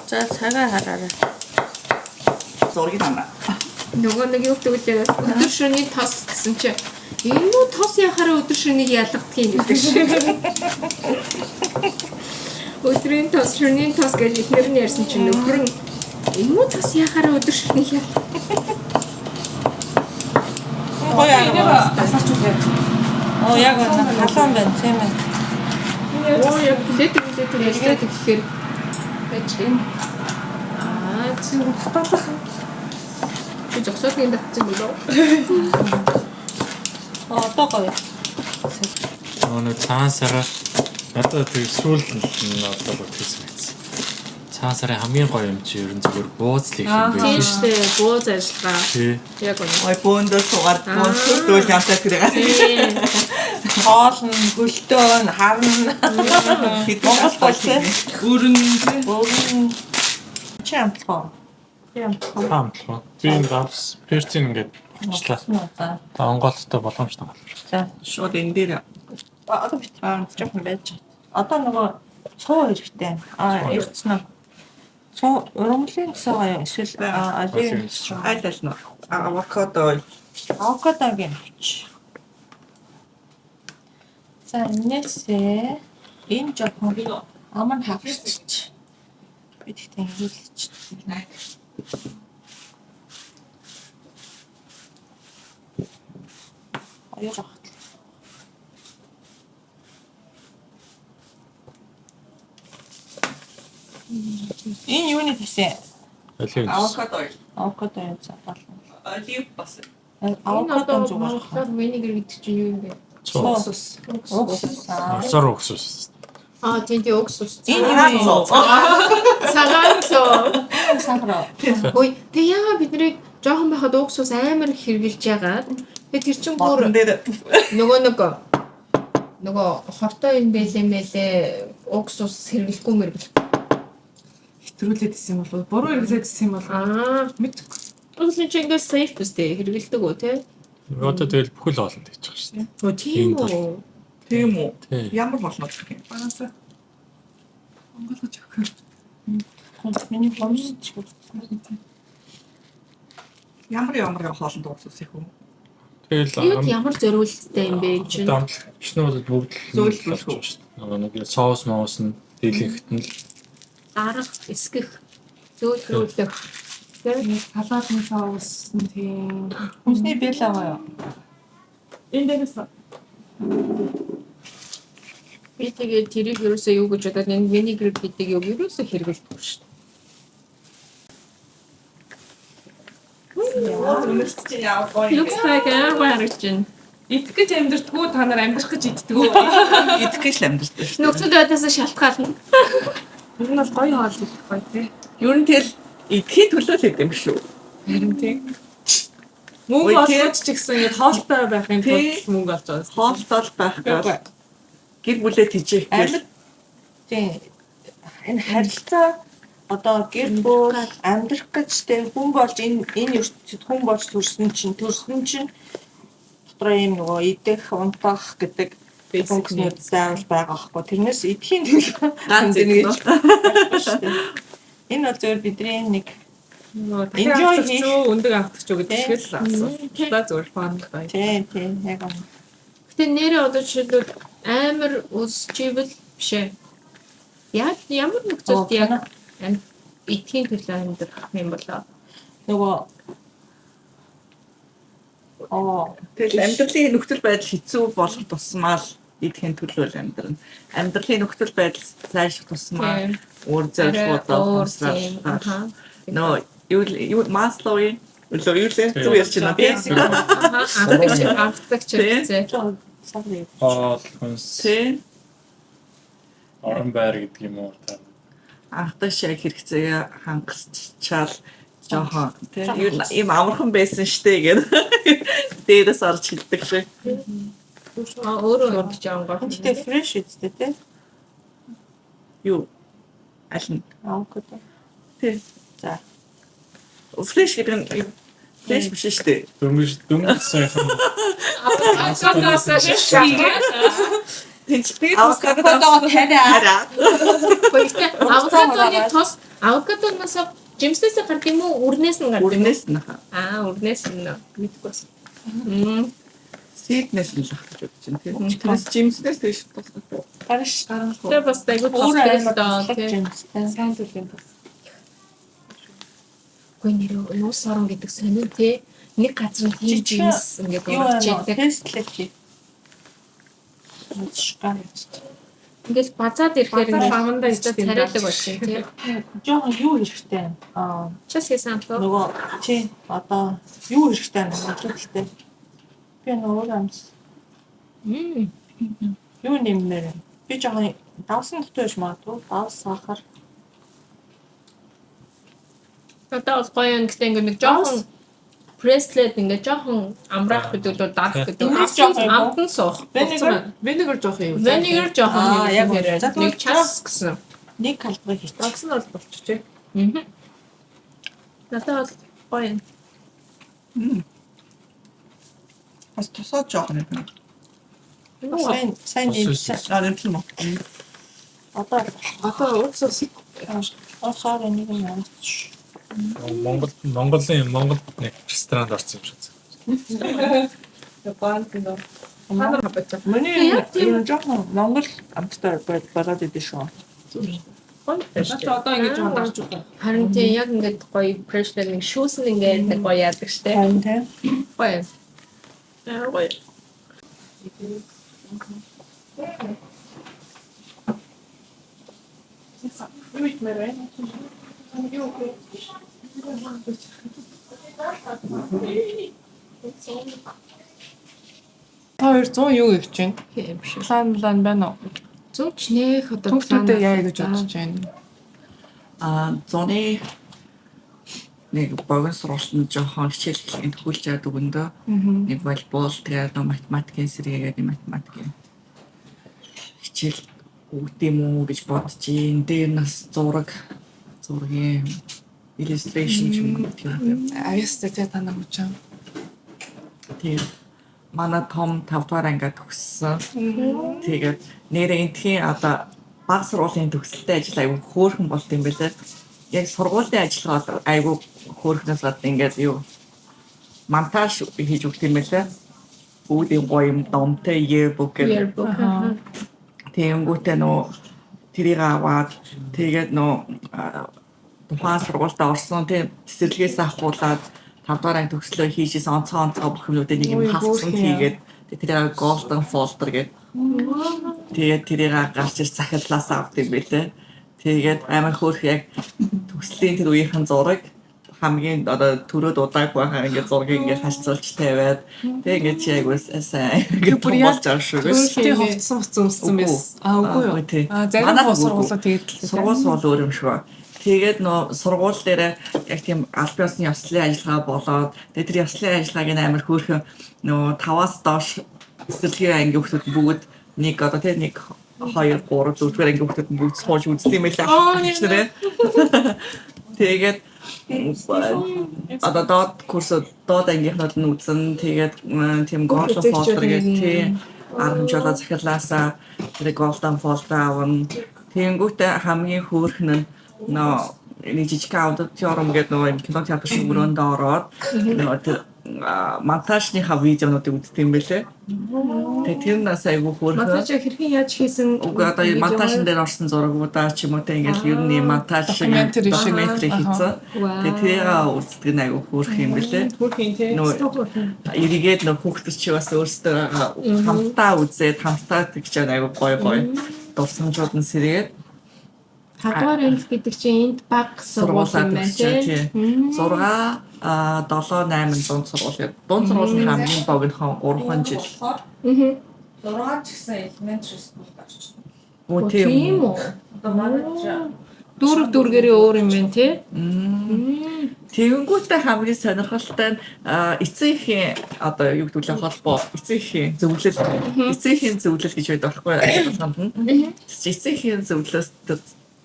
За цагаа хараарай. Зургийг амаа. Нөгөө нэг юу гэдэг вэ? Өдөр шөнийн тос гэсэн чи энэ үү тос яхаараа өдөр шөнийг ялгадгийг гэдэг шиг. Өдрийн тос, шөнийн тос гэж ихнэр нь ярьсан чинь нөхөр нь энэ үү тос яхаараа өдөр шөнийг ял. асаач үлээ. Оо яг халуун байна тийм ээ. Оо яг летик гэхээр байж юм. Чи зогсоодын татсан болов. Одоо гоё. Нэг цаансараа надад тэг сүүлд нь одоо тэгсэн байсан. Цаансараа хамгийн гоё юм чи ерөн зүгээр бууцлыг юм Тийм байх. шүү дээ. Бууз ажиллагаа. Тий. Яг үнэ. Ой бөөндөө суугаад бөөндөө ямтай тэрэг. Хоол нь, гөлтөө нь, харна. Монгол болчихсон. Өрн чи амтлаа. Хамтлаа. Би энэ давс перцэн ингээд очлаа. Та онголттой боломжтой байна. За. Шууд энэ дээр Одоо бит жоохон байж. Одоо нөгөө цуу хэрэгтэй. Ирцэн. Цуу ургамлын цуу эсвэл алин айлал нь авокадо авокадогийн авч. За энэсээ энэ жоохон аман хавчиж. Бид ихтэй хийлч. Аяа. Энэ юуны гэсэн Алин. авокадо авокадо юм цаавал. олив бас Энэ Авокадо одоо зүгээр. монголоор винегер гэдэг чинь юу юм бэ? Уксус. Орсоор уксус. Тийм уксус. Энэ юу? Цагаан цоо. Сахар. Хөөе, тэг яагаад бидний жоохон байхад уксус амар хэрглэж яагаад? Тэг тэр чин бүр борон дээр нөгөө хортой юм бэлээ уксус хэрглэхгүй мэргэл. хэтрүүлээд исэн юм болов уу? Буруу хэрэглээд исэн юм болов уу? Мэдгүй. Уксус чинь ингээд safe үстэй хэргэлдэг үү те? Одоо тэгэл бүхэл олон гэж байгаа шүү дээ. Өө тийм үү? тийм үү Тий. ямар болно гэх юм. Багасаа. Монголч өгөх. Миний бомс. Ямар хоолнд уксус их үү? Юу Тэгэл ямар зориулттай юм бэ чинь? дамжлагчнуудад бүгд Зөөлрүүлэх үү? шүү дээ. Нэг соус моус нь дийлэнхт нь л Арга, эсгэх, зөөлрүүлэх. Салаатын соус нь тийм. Хүнсний бэл байгаа юу? Энэ дээрээс Би тэгээд тэрийг ерөөсөө юу гэж бодоод энэ винегер гэдэг юу ерөөсөө хэрэглэхгүй шүү дээ. Үнэс чи яав гоё. Looks like haragчин. идэх гэж амьдртгүү та нар амьдрах гэж идтгүү. Идэх гэж л амьддаг шүү. Нөхцөл байдлаас шалтгаална. Энэ нь бол гоё хоол идэх гоё тий. Юу нь тэл идэхийн төлөө л идэм шүү. Харин тий. Мөнгө олгож ч гэсэн ингэ хоолтой байхын тулд мөнгө олж байгаа. Хоолтол байх гал гэр бүлээ тижээх гэл Тийм. Энэ харилцаа одоо гэр бүл амьдрах гэж тэг хүн болж энэ ертөнцид хүн болж төрсөн чинь дотроо юм нөгөө идэх унтах гэдэг basic заавал байгаа байхгүй. Тэрнээс эдхийн төлөв Ганц ингэж ингэж шүү дээ. Энэ бол зөвхөн бидний нэг enjoy хийх өндөг автчих уу гэдэг шиг л асуу. Тийм. За зөв фан бай. тийм яг юм. Гэтэ нэрээ одоо жишээлбэл амар өсчихвэл биш ээ. Яг ямар нөхцөлд яг эдхийн төлөө амьдрах юм болоо. Нөгөө тэгэл амьдралын нөхцөл байдал хэцүү болох тусмаа л эдхийн төлөөл амьдрна. Амьдралын нөхцөл байдал сайжрах тусмаа өөр зорилгоудаа ухамсарлаа. Нөө юу Маслоуийн юу л зөв ярьж байна бasic. Автагч хэрэгцээ. sorry. Хоолхонс Тэ орон байр гэдэг юм уу та. анхдаа шиг хэрэгцээгээ хангасчаал жоохон тийм юм амархан байсан штэ гэдэг. Дээрээс орж хэлдэг шиг. Өөрөө ингэж ангоо. Гэтэ fresh үстэй те. Юу аль нь Авокадо. тийм За. фреш гэдэг нь фреш биш штэ. Дөнгөж сайхан Авокадоос шишээ. Авокадо хараа. Гэхдээ авокадоны тос авокадоноос жимснээс гардаг юм уу? Үрнээс нь гардаг юм уу? Үрнээс нь Үрнээс нь мэдгүй бас. сиднес нь л гэж бодож байна тийм. Тэрс жимснээс тийш тусдаг. Гараш. Тэгээ бас айгуу Өөр тостой аймаг л доо. Сайн төлөв. Гүн нэр нуус орон гэдэг сонин тий. Нэг газар нь тийм жимс ингээд урж яддаг. Тестлэг чи. Шкан. Ингээл базаад ирэхээр Базар хамандаа ичдэг юм царайдаг даа. болсон тий. Жохон юу хэрэгтэй? Час хийсэн тоо. Нөгөө чи одоо юу хэрэгтэй юм бэ? Би нөгөө амс. Юу нэмнэр? Би жоохон давсан дотор биш магадгүй. Давс сахар. Одоо бол гоё юм гэхдээ ингээд нэг жоохон брэслет ингээд жоохон амраах гэдэг л дарах гэдэг. Амтан суух. Vinegar жоох юм. Vinegar жоохон Яг яг үнэ. нэг час гэсэн. Нэг калбар хийчих. Багс нь бол болчихжээ. Надад бол гоё юм. Бас тусаад жоох юм. Сайн нэмсэн. Нэмсэн юм. Одоо ууцс осоор нэг юм байна. Монголын нэг ресторанд орсон юм шиг. Ханар хабач. Миний юм жоохон Монгол амттай болоод идэв шүү. Надад одоо ингэж жоон дарж байгаа. Харин тийм яг ингээд гоё брэслет нэг шүүс нь ингээд нэг гоё яадаг штэ. Харин тийм. Гоё. Гоё. Хоёр 100 юу гэж байна? Тийм шүү. План байна уу? Зүгч нэх одоо Төгтөдөө яа гэж бодож байна. Зоны нэг богино сургалтанд жоохон хичээл төгөлж яадаг өндөө. Нэг волейбол тэгээд математикийн сэргээгээд математикийн хичээл үгдэм үү гэж бодож ийн. Дээр нас зургийн illustration юм тийм. Аястай та нар мөчөө. Тийм. Манай том 5 дугаар ангиа төгссөн. Тэгээд нэрээ энтхийн одоо баг сургуулийн төгсөлтэй ажил аягүй хөөрхөн болт юм байлаа. Яг сургуулийн ажиллагаа аягүй хөөрхнөөс гад ингээд юу монтаж хийж өгт юм байлаа. Үүдийн гоё юм домтой yearbook гэх. Тэнгүүтээ нөө тэрийг аваад тэгээд нөө тухайн сургуультаа орсон тийм цэцэрлэгээс авахуулаад 5 дугаар анги төгслөө хийжсэн онцгой бүх юмнуудыг нэг юм хавцсан хийгээд тэрийг golden folder гэдэг. Тэгээд тэрийг гарч ир захиаллаас авд юм билээ. Тэгээд амар хөөрх яг төгслийн тэр үеийнхэн зураг хамгийн одоо төрөөд удаагүй байхаа ингээд зургийг ингээд хашцуулж тавиад тэгээд ингээд чи айгуус сайн ингээд бүр яг болж байгаа шүү. Өөртөө хувцсан өмссөн байсан. Үгүй юу? Зарим сургуулаа тэгээд сургууль бол өөр юм шүү. Тэгээд нөө сургууль дээр яг тийм аль биесны ёслолын ажиллагаа болоод тэгээд тэр ёслолын ажиллагааг амар хөөрхөн нөө 5-аас доош цэцэрлэгийн анги хүмүүс бүгд нэг одоо тийм нэг 2 3 4 анги хүмүүс бүгд сууж үзсэн юм байлаа. Тэгээд одоо доод ангийнхнууд нь үзэн тэгээд тийм голлон фолдер гэдэг тийм 10 захирлаасаа тэр голден фолдер авна. Тэнгүүтээ хамгийн хөөрхөн нь нэг жижиг аудиториум гэдэг нэг кинотеатр шиг өрөөнд ороод тэр монтажныхаа видеонуудыг үздэг юм байлээ. Тэгээ тэр нас айгүй хөөрхөн. Монтаж хэрхэн яаж хийсэн? Уг одоо монтажн дээр орсон зургуудаа ч юм уу те ингээл ер нь монтаж шиг Докюментари хийсэн. Тэгээ тэрийг үздэг нь айгүй хөөрхөн юм байлээ. Хөөрхөн тий. Эргээд нөх хүүхдүүд чи бас өөрсдөө хамтаа үзээд хамтаа тэгж айгүй гоё дурсамжууд нь сэргээд 5 дугаар англи гэдэг чинь энд баг сургууль юм байна тий. 6 7 8 дунд сургууль. Дунд сургууль нь хамгийн богинохон 3 жил. 6 ч гэсэн elementary school орчихсон. Мөн Тийм үү? Одоо манай Дүүргэрээ өөр юм байна тий. Тэгэнгүүтээ хамгийн сонирхолтой нь эцэг эхийн одоо юу гэдэг вэ холбоо эцэг эхийн зөвлөл гэж байдаг байхгүй ойлгомжтой нь. Эцэг эхийн зөвлөлөөс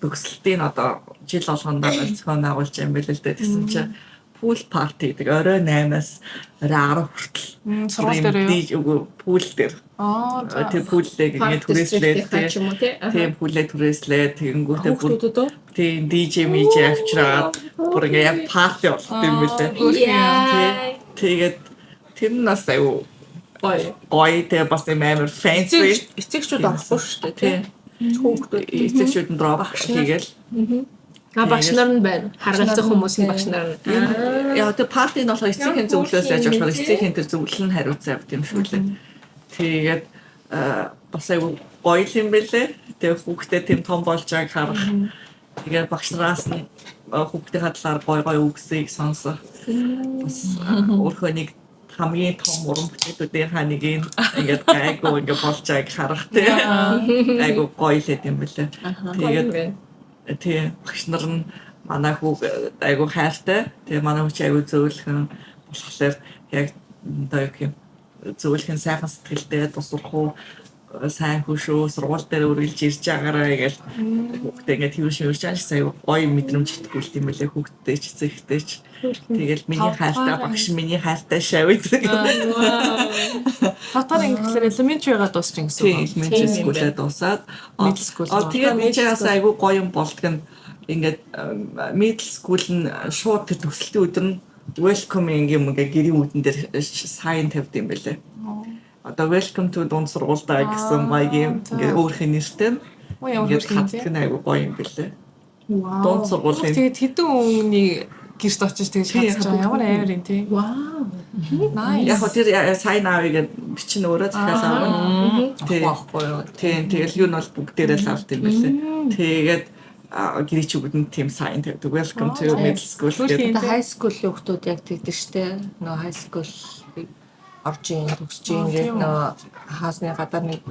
төгсөлтийн одоо жил болгондоо зохион байгуулж юм бэл л дээ гэсэн чинь пул парти гэдэг орой 8-аас орой 10 хүртэл сургууль дээр юу пул дээр тэр пуллэг ингэ түрээслээд тийм пуллээ түрээслээд тэгэнгүүтээ бүр тийм DJ мэж авчраад бүр ингэ яг парти болдог юм бэлээ. Тэгээд тэр нас аюу гоё тэгээ бас амар fancy эцэгчүүд авахгүй шүү дээ тий. Хүүхдүүд эцэгчүүд нь дроп хийгээл. Багш нар нь байна. Харгалзах хүмүүсийн багш нар нь. Яа тэр парти нь болохоор эцгийн зөвлөлөөс яаж болох эцгийн тэр зөвлөл нь хариуцаа авд юм шүү лээ. Тэгээд бас аюу гоё юм бэлээ. Тэгээ хүүхдээ тийм том болж байгааг харах. Тэгээд багш нараас нь хүүхдийн хадлаар гоё үгсийг сонсох. Бас өөрөө нэг хамгийн том уран бүтээлүүдийн нэг ингээд гайгүй ингээд болж байгааг харах тийм. Айгу гоё л юм бэлээ. Тэгээд тий багш нар нь манай хүү айгу хайртай. Тэгээ манай хүү айгу зөөлхөн болохоор яг одоо юм зөөлхөн сайхан сэтгэлтэй тусрах сайн хөшөө сургууль дээр үргэлж ирж байгаараа гэж хүүхдээ ингээд хөвшмөрч ааш сая гоё мэдрэмж итгүүлт юм байлээ хүүхдтэй ч эцэгтэй ч тэгэл миний хайртай багш миний хайртай шавьд Хатар ингээхээр элементary байгаа дуусчих гэсэн үг. Элементary school-д дуусаад middle school. Тэгээд нэгээс айгүй гоё юм болдог нь ингээд middle school нь шууд тэр төгсөлтийн өдөр нь welcoming юм ингээ гэрийн үүдэн дээр сайн тавьд юм байлээ. Одоо welcome to дунд сургуультай гэсэн маягийн ингээ өөрхийн нэртэй ингээд хатдаг нь айгүй гоё юм байлээ. Дунд сургуулийн Тэгээд хэдэн өнгөний гэрт очиж тэгж хатж байгаа ямар амар юм тий. Вау. Nice. яг тэр сайн аавыг бичин өөрөө захиалаа авна. Тийм тэгэл юу нь бол бүгдээрээ л авд юм байлээ. Тэгээд гэрээч бүгд тийм сайн тавьдаг. Welcome to middle school гэдэг. High school-ийн хүмүүс яг тэгдэг штэ. Нөө high school орж ийн төгсөж ийн гэдэг нөө хаасны гадар нэг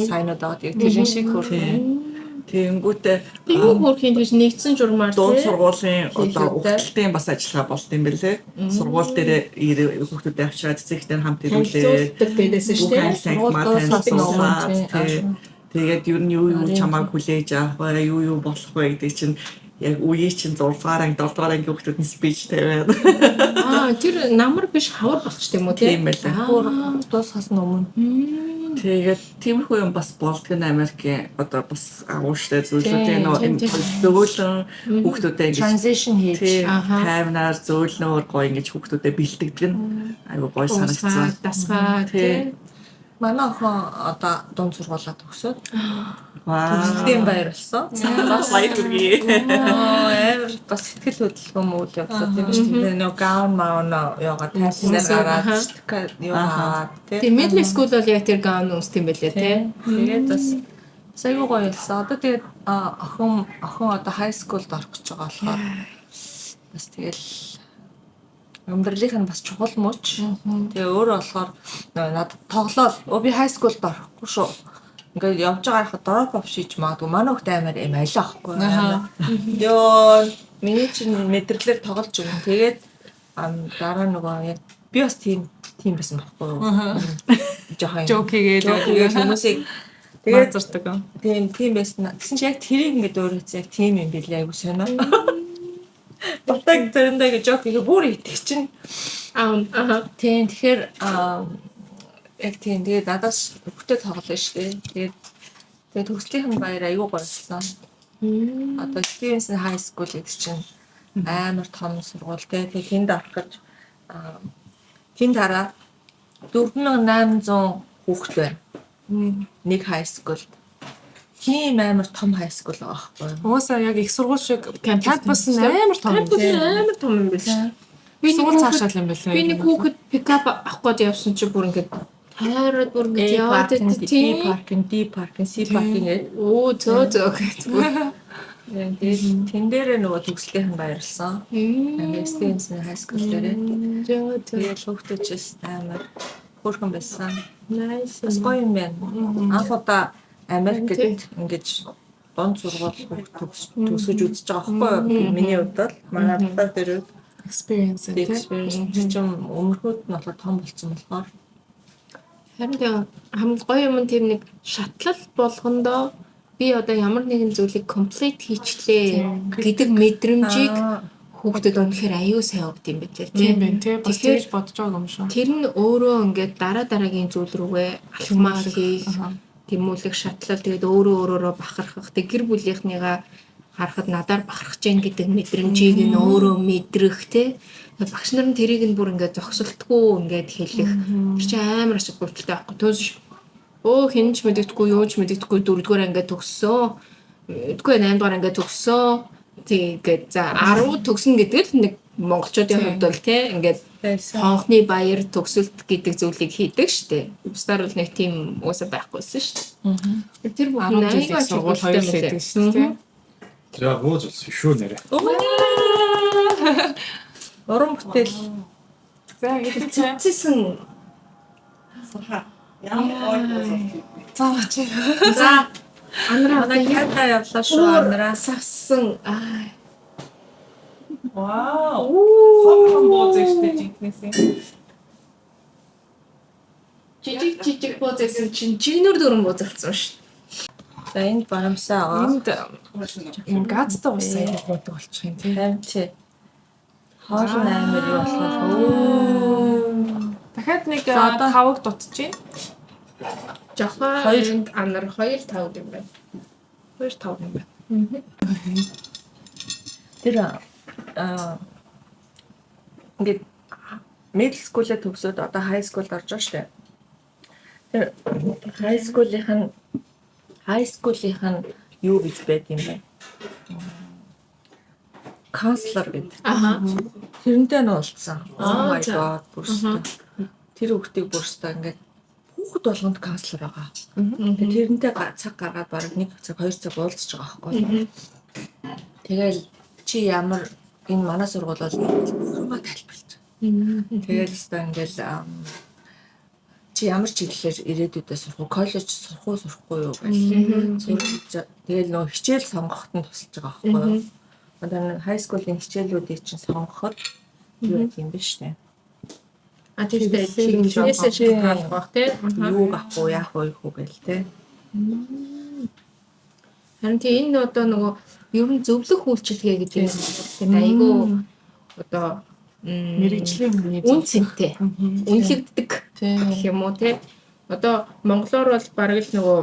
сайнууд аваад яг тэр шиг хөрхөн. Тэнгүүтээ юу хөрхийн тийш нэгдсэн журмаар дунд сургуулийн одоо ухталтын бас ажиллагаа болт юм бэлээ. Сургууль дээр хүүхдүүдээ авчираад эцэгтэй хамт ирүүлээ. Тэгээдээс шүү дээ. Тэгээд ер нь юу чамааг хүлээж авах вэ, юу болох вэ гэдэг чинь яг үеий чинь 6 дугаар анги 7 дугаар анги хүүхдүүд нь спич тавиад. Тэр намар биш хавар болчтой юм уу тийм байлаа. Дуусгаас өмнө. Тэгээд тиймэрхүү юм бас болдго нь Америкийн одоо бас агууштай зүйлүүдээ нөө зөөлөн хүүхдүүдэд ингэж Transition хийж таймнаар зөөлнөөр гоё ингэж хүүхдүүдэд бэлтгэдэг нь айгу гоё санагдсан. Дасгаа тий. Манай охин одоо дунд сургуулаа төгсөөд Төгслийн баяр болсон. Бас баяр хүргэе. Амар бас сэтгэл хөдлөлгөө мүүд явуулаад тийм шүү дээ. Нөө гаун маана ягаа тайснаар гараад ягаа тийм middle school бол яг тэр гаун үстэй юм байлээ тий. Тэгээд бас сайгүй гоё болсон. Одоо тэгээд охин одоо high school-д орох гэж байгаа болохоор бас тэгэл амьдралынх нь бас чухал мууч. Тэгээ өөрөө болохоор надад тоглоал би high school-д орохгүй шүү. Ингээд явж байгаа хаа drop off шийдж магадгүй манай хөхтэй амар юм аялаа ахгүй. Йоо миний чинь мэдрэлээр тоглож өгөн. Тэгээд дараа нөгөө яг би бас тийм байсан байхгүй. Жохон жокигээд хүмүүсийг тэгээд зурдаг. Тийм байсан. Тэгсэн чи яг тэрийг ингээд өөрөө яг тийм юм билээ айгу сонио. Батаг зөндөө жок ингээ бүр итгэж чинь. Тийм тэгэхээр Яг тийм. Тэгээд надаас хүүхдээ тоглоно шүү дээ. Тэгээд төгслийн баяр аягүй гоёсон. Одоо Stevenson High School гэдэг чинь амар том сургууль те. Тэгээд тэнд орох гэж тэнд дараа 4800 хүүхэд байна. Нэг high school. Тийм амар том high school байгаа байхгүй юу? Уусаа яг их сургууль шиг кампус нь амар том. Кампус амар том юм биш. Би Сургууль цаашаал юм байлаа. Би нэг хүүхэд пикап авах гээд явсан чи бүр ингээд хайраад бүр ингээд яваад D паркинг, C паркинг гэдэг. Оо зөө гэдэг. Тэгээд тэн дээр нөгөө төгслийн баярлсан. Stevenson High School дээр. Тэгээд хүүхдүүчээс амар хөөрхөн байсан. Nice. Бас гоё юм байна. Анх удаа Америкт ингэж дунд сургууль төгсөж үзэж байгаа байхгүй юу? Миний хувьд бол манай талаар дээр experience чинь өмнөхөд нь болохоор том болсон болохоор Харин хамгийн гоё юм нь тэр нэг шатлал болгондоо би одоо ямар нэгэн зүйлийг комплит хийчлээ гэдэг мэдрэмжийг хүүхдэд өнөхөр аюу сайн өгд юм байна тийм байна тий. Бас Тэгэхээр тэгж бодож байгаа юм шүү. тэр нь өөрөө ингээд дараагийн зүйл рүүгээ алхмаа хийх, тэмүүлэх, шатлал тэгээд өөрөөрөө бахархах, тэг гэр бүлийнхнийгаа харахад надаар бахархаж гин гэдэг мэдрэмжийг нь өөрөө мэдрэх тий. Багш нар нь тэрийг нь бүр ингээд зогсолтгүй ингээд хэлэх. Тэр чинь амар ашиг бүртэлтэй байхгүй. Төөс хинж мэддэггүй, юуч мэддэггүй 4-р ангид төгссөн. Үгүй 8-р ангид төгссөн. Тэгээд за 10 төгснө гэдэг л нэг монголчуудын хувьд бол тий ингээд хонхны баяр төгсөлт гэдэг зүйлийг хийдэг штэ. Бусдаар бол нэг тийм уусаа байхгүйсэн штэ. Тэр бүхэн аяга сургууль хоёр л байдаг шүү дээ. За гоо зүйлс шүү нэрэ. уран бүтээл За гэдэг цэцсэн цаач. за манай ката явлаа шүү анараа савсан Вау. Сохон боозэжтэй жинхнэсээ. жижиг бууцсан чинь жигнөр дөрөн бууцалцсан шүү. за энд барамсаа байгаа Энд газтай усаа боддог болчих юм тий. харин чи хоол амар юу болохоор Дахиад нэг За, одоо 5-ыг дутчихъя. Жохоо Хоёр. анар 2-5 юм байна. 2-5 юм байна. тэр ингээд middle school-ээ төгсөөд одоо high school орж байгаа шүү дээ. Тэр high school-ийн юу гэж байд юм бэ? Counselor гэдэг. Тэрнтэй нь уулзсан. Oh my god бүрстэ. Тэр хүүхдийг бүрстэ ингээд хүүхэд болгонд counselor байгаа. Тэгээ тэрнтэй цаг гаргаад бараг 1 цаг 2 цаг уулзж байгаа байхгүй. Тэгэл чи ямар энэ манай сургууль бол хамаа тайлбарлаж. Тэгэл өстой ингээл чи ямар чиглэлээр ирээдүйдээ сурах уу, коллеж сурах уу, сурахгүй юу гэж. Тэгэл нөө хичээл сонгоход нь тусалж байгаа байхгүй юу. Одоо high school-ийн хичээлүүдийг чинь сонгоход юу юм бэ штэ. Тэр чиглэлээс шалтгаалж байх тий. Юу авах уу, яах вэ гэл тий. Харин энэ одоо нөгөө ер нь зөвлөх үйлчилгээ гэдэг юм. Айгүй одоо Мэргэжлийн хүний үн цэнтэй. Үнэлэгддэг гэх юм уу тий. Одоо монголоор бол бараг л нөгөө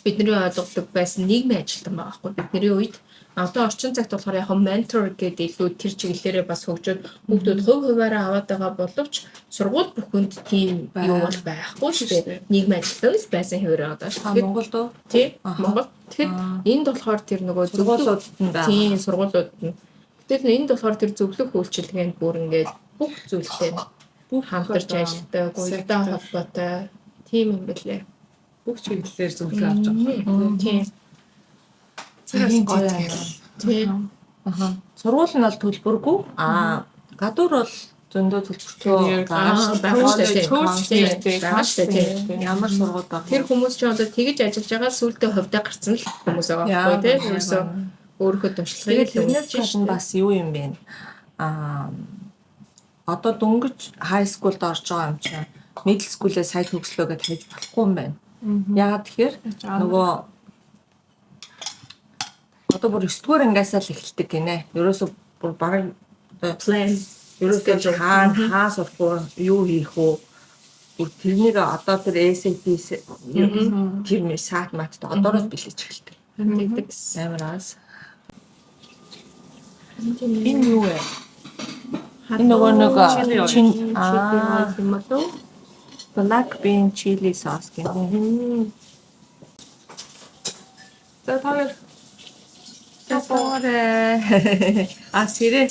бидний ойлгодог байсан нийгмийн ажилтан байгаа хгүй бидний үед. Одоо орчин цагт болохоор яг ментор гэдэг илүү тэр чиглэлээрээ бас хөгжөөд хүүхдүүд хувь хуваараа аваад байгаа боловч сургууль бүхэнд тийм юу бол байхгүй шүү дээ. Нийгмийн ажилтан л байсан хэвээрээ одоо шүү. Монголд уу? Тий. Монгол. Тэгэхээр энд болохоор тэр нөгөө Сургуулиудад нь байгаа. Тийм сургуулиуд нь. Гэтэл энд болохоор тэр зөвлөх үйлчилгээнд бүр ингээд бүх зүйлтэй хамтарч ажилладаг, уялдаа холбоотой тийм юм бэлээ. бүх чиглэлээр зөвлөгөө авч байгаа. Тийм. Цагийн гоё тийм. Тийм. Сургууль нь бол төлбөргүй. Гадуур бол зөндөө төлбөртэй. Ямар сургууль баг. Тэр хүмүүс ч одоо тэгж ажиллаж байгаа сүултээ хувьдаа гарсан л хүмүүс байгаа байхгүй тийм. Ерөөсөө өөрийнхөө туршлагыг Тэгээд тэрнээс гадна бас юу юм бэ? Одоо дөнгөж high school-д орж байгаа юм чинь middle school-ээ сая төгслөө гэж хийж болохгүй юм байна. Яагаад тэгэхээр нөгөө одоо бүр 9-р ангиасаа л эхэлдэг гинэ. Ерөөсөө бүр бараг plan ерөөсөө хаа сурах уу, юу хийх үү бүр тэрнийг одоо тэр SAT тэр мэ саат маттай одоороос бэлэж эхэлдэг. Тэгдэг. Амраас. Энэ юу вэ? Энэ нөгөө чин юм уу? black bean chili sauce гэх юм. За тавар Тэсэрэ. Сэрэ.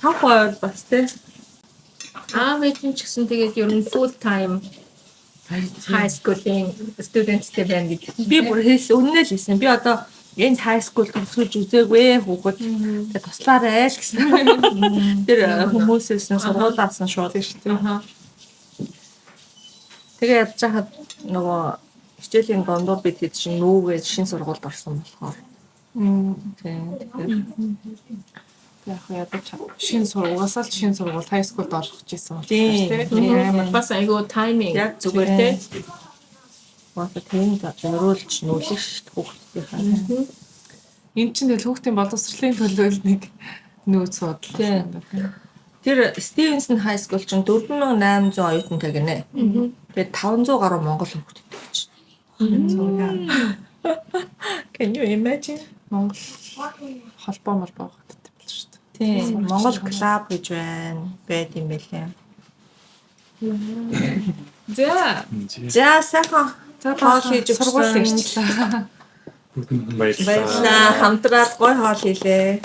Савхой бас тэ. Мэдэн ч гэсэн тэгээд ер нь full time high school-ийн students-тэй байна гэдэг. Би бүр үнэнээ л хэлсэн. Би одоо энэ high school төгсгөж үзээгүй хүүхэд тэгээ туслаарай л гэсэн. Тэр хүмүүсээс нь сургуулаас нь шууд шүү дээ. Тэгээ ядж хахад нөгөө хичээлийн дондор бид хэд чинь нүүгээ шин сургуульд орсон болохоор. Тэгэхээр яг ядаж шин сургуулиасаа л шин сургууль high schoolд орох гэсэн тийм. Бас айгүй timing Яг зүгээр зүгээр. те. Бата тэнд зориулж нүүлэх шүү дээ хүүхдийнхээ. энэ чинь тэгэл хүүхдийн боловсролын төлөө л нэг нөөц судал. Тэр Stevenson High School чинь 4800 оюутантай гинэ. Тэгээд 500 гаруй монгол хүүхдтэй гэж. Can you imagine? Монгол холбоо молбоо хөттэй болж шүү дээ. Тийм, Монгол клуб гэж байд юм байлээ. За За сайхан хоол хийж сургууль өгсөн. ирчлээ. Баярлалаа. Хамтраад гой хоол хийлээ.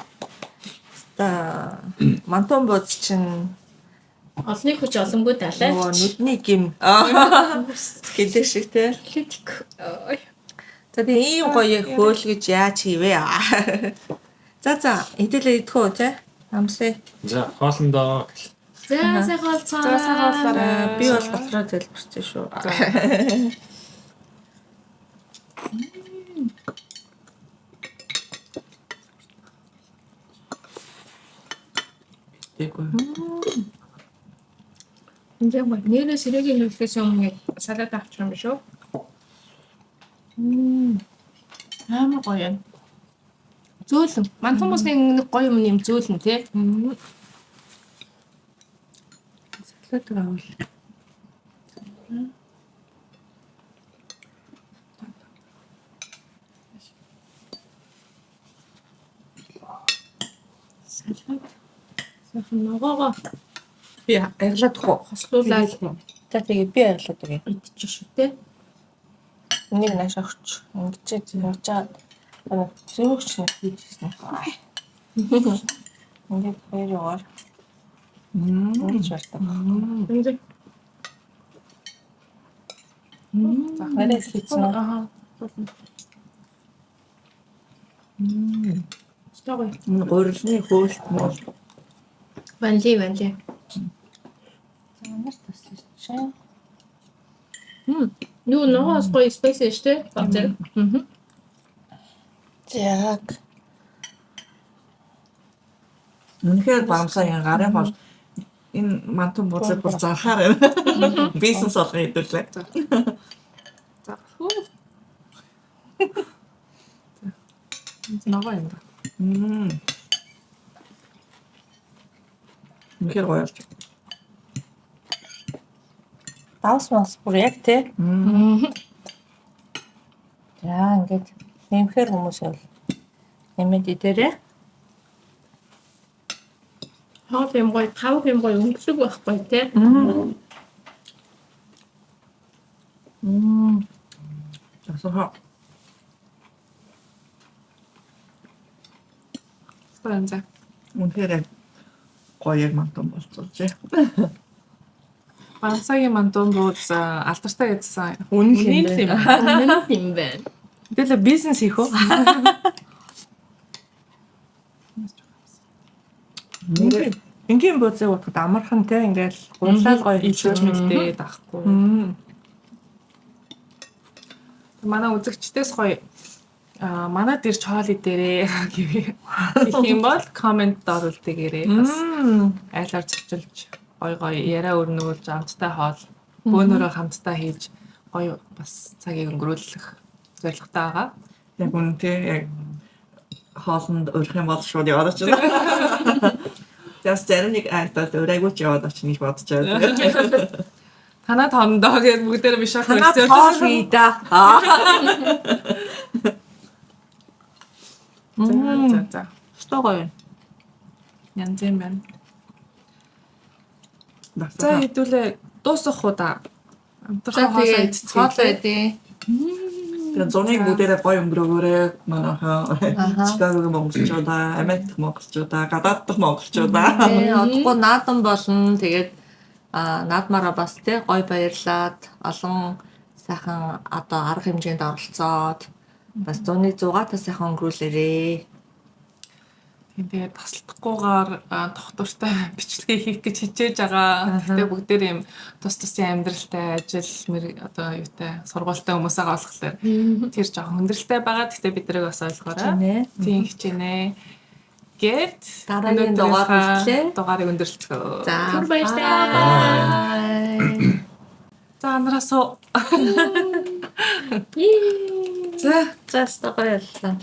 Та мантон бууз чинь Олны хүч олонгүй нөгөө далайч. нүдний гим гэдэг шиг те. За тэгээ ийм гоё хөөлгөж яаж хийвэ? За хэдүүлээ идэхүү те. Амсаа. За хоолндоо За сайхан олцоо. За сайхан болоорой. Би бол дотроо залбирсан шүү. Тэгэхгүй. Энд яг нэрээ сэрэгийн хөвлөхөөс өмнө салаад авчих юм биш үү? Амар гоё юм. Зөөлөн. Мантан бусны нэг гоё юм юм зөөлөн тий. Салаад авал. Сайхан ногоогоо Би аялаад хоо. хослуулаад За тэгээ би аялаад өгье. идчих шүү тий. Энийг нааш авч ингэж зурчаад зөөгч нэг хийжсэн. Ингээд хоёр яваар. Ингэж байна. Энд За хараад хийсэн үү? аа. Стогой. Энэ гурилны хөөлт мөл Ванли. За нар тасчих. Юу ногоос гоё спейс штэ. Бацаа. Яг үнэхээр бамсаа гарын хол энэ мантан бууцыг бүр зархаар байна. Бизнес болгох хэдүүлээ. Ногоо юм да. Үнэхээр гоё. давс мас бүр яг те. Яа ингээд нэмхээр хүмүүс бол нэмэд идэрээ. Хоол юм гоё, тав юм гоё өнгөлөг байхгүй тий. Асууха. За. Үнэхээр гоё мантан болцооч. Бансагийн мантон бууз алдартай гэдсэн. Үнэн л юм. Үнэн юм байна. Тэгэл бизнес хийх үү? Ингийн бууцыг утгад амархан те ингээл гурлал гоё Ичж мэлдээ даахгүй. Манай үзэгчдээс гоё манад ирж хоол идэрээ гэвээ. Их юм бол комент оруулдагээрээ бас айлаар зочилж гоё яриа өрнүүлж амттай хоол бөөнөрөө хамтдаа хийж гоё бас цагийг өнгөрүүлэх зорилготой байгаа. Яг үнэхээр яг хоолнд өрөх юм бол шууд яваад очив. Тэгээс зарим нэг айтад өрөөгөөч яваад очих гэж бодож байгаа. Танаа тондоо гэж бүгдээр би шок Танаа болсон. тоолъё да. За. Што гоё. Янз юм байна. За За хэдүүлээ дуусах уу да. За Амтрахаа хоолоо тэгээ идчихээ. хоолоо идээ. тэгээ зуны бүгдээрээ гоё өнгөрөөгөөрэй. Манайхаа Чикагогийн монголчуудаа, Америк монголчуудаа, гадаад дахь монголчуудаа. Тэгээ одохгүй наадан болно. Тэгээд наадмаараа бас тий гоё баярлаад олон сайхан одоо арга хэмжээнд оролцоод бас 100-аатай сайхан өнгөрүүлээрээ. Тэгээд тасалдахгүйгээр тогтвортой бичлэгээ хийх гэж хичээж байгаа. Гэтэ бүгдээр юм тус тусын амьдралтай ажил одоо юутай сургуультай хүмүүс байгаа болохоор тэр жоохон хүндрэлтэй байгаа. Гэтэ бид нарыг бас ойлгоорой. Тийм хичээнэ. Гэт Дараагийн дугаар хүртлээ. Дугаарыг өндөрлөцгөө. За баярлалаа. За анраасаа. За баярлалаа.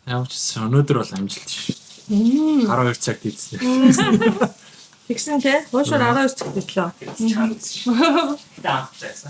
Ямар ч өнөөдөр бол амжилт шүү. 12 цагт хийсэн. Тэгсэн тий. Уушаар 12 цагт ирлээ. Чанс. Даах байсан.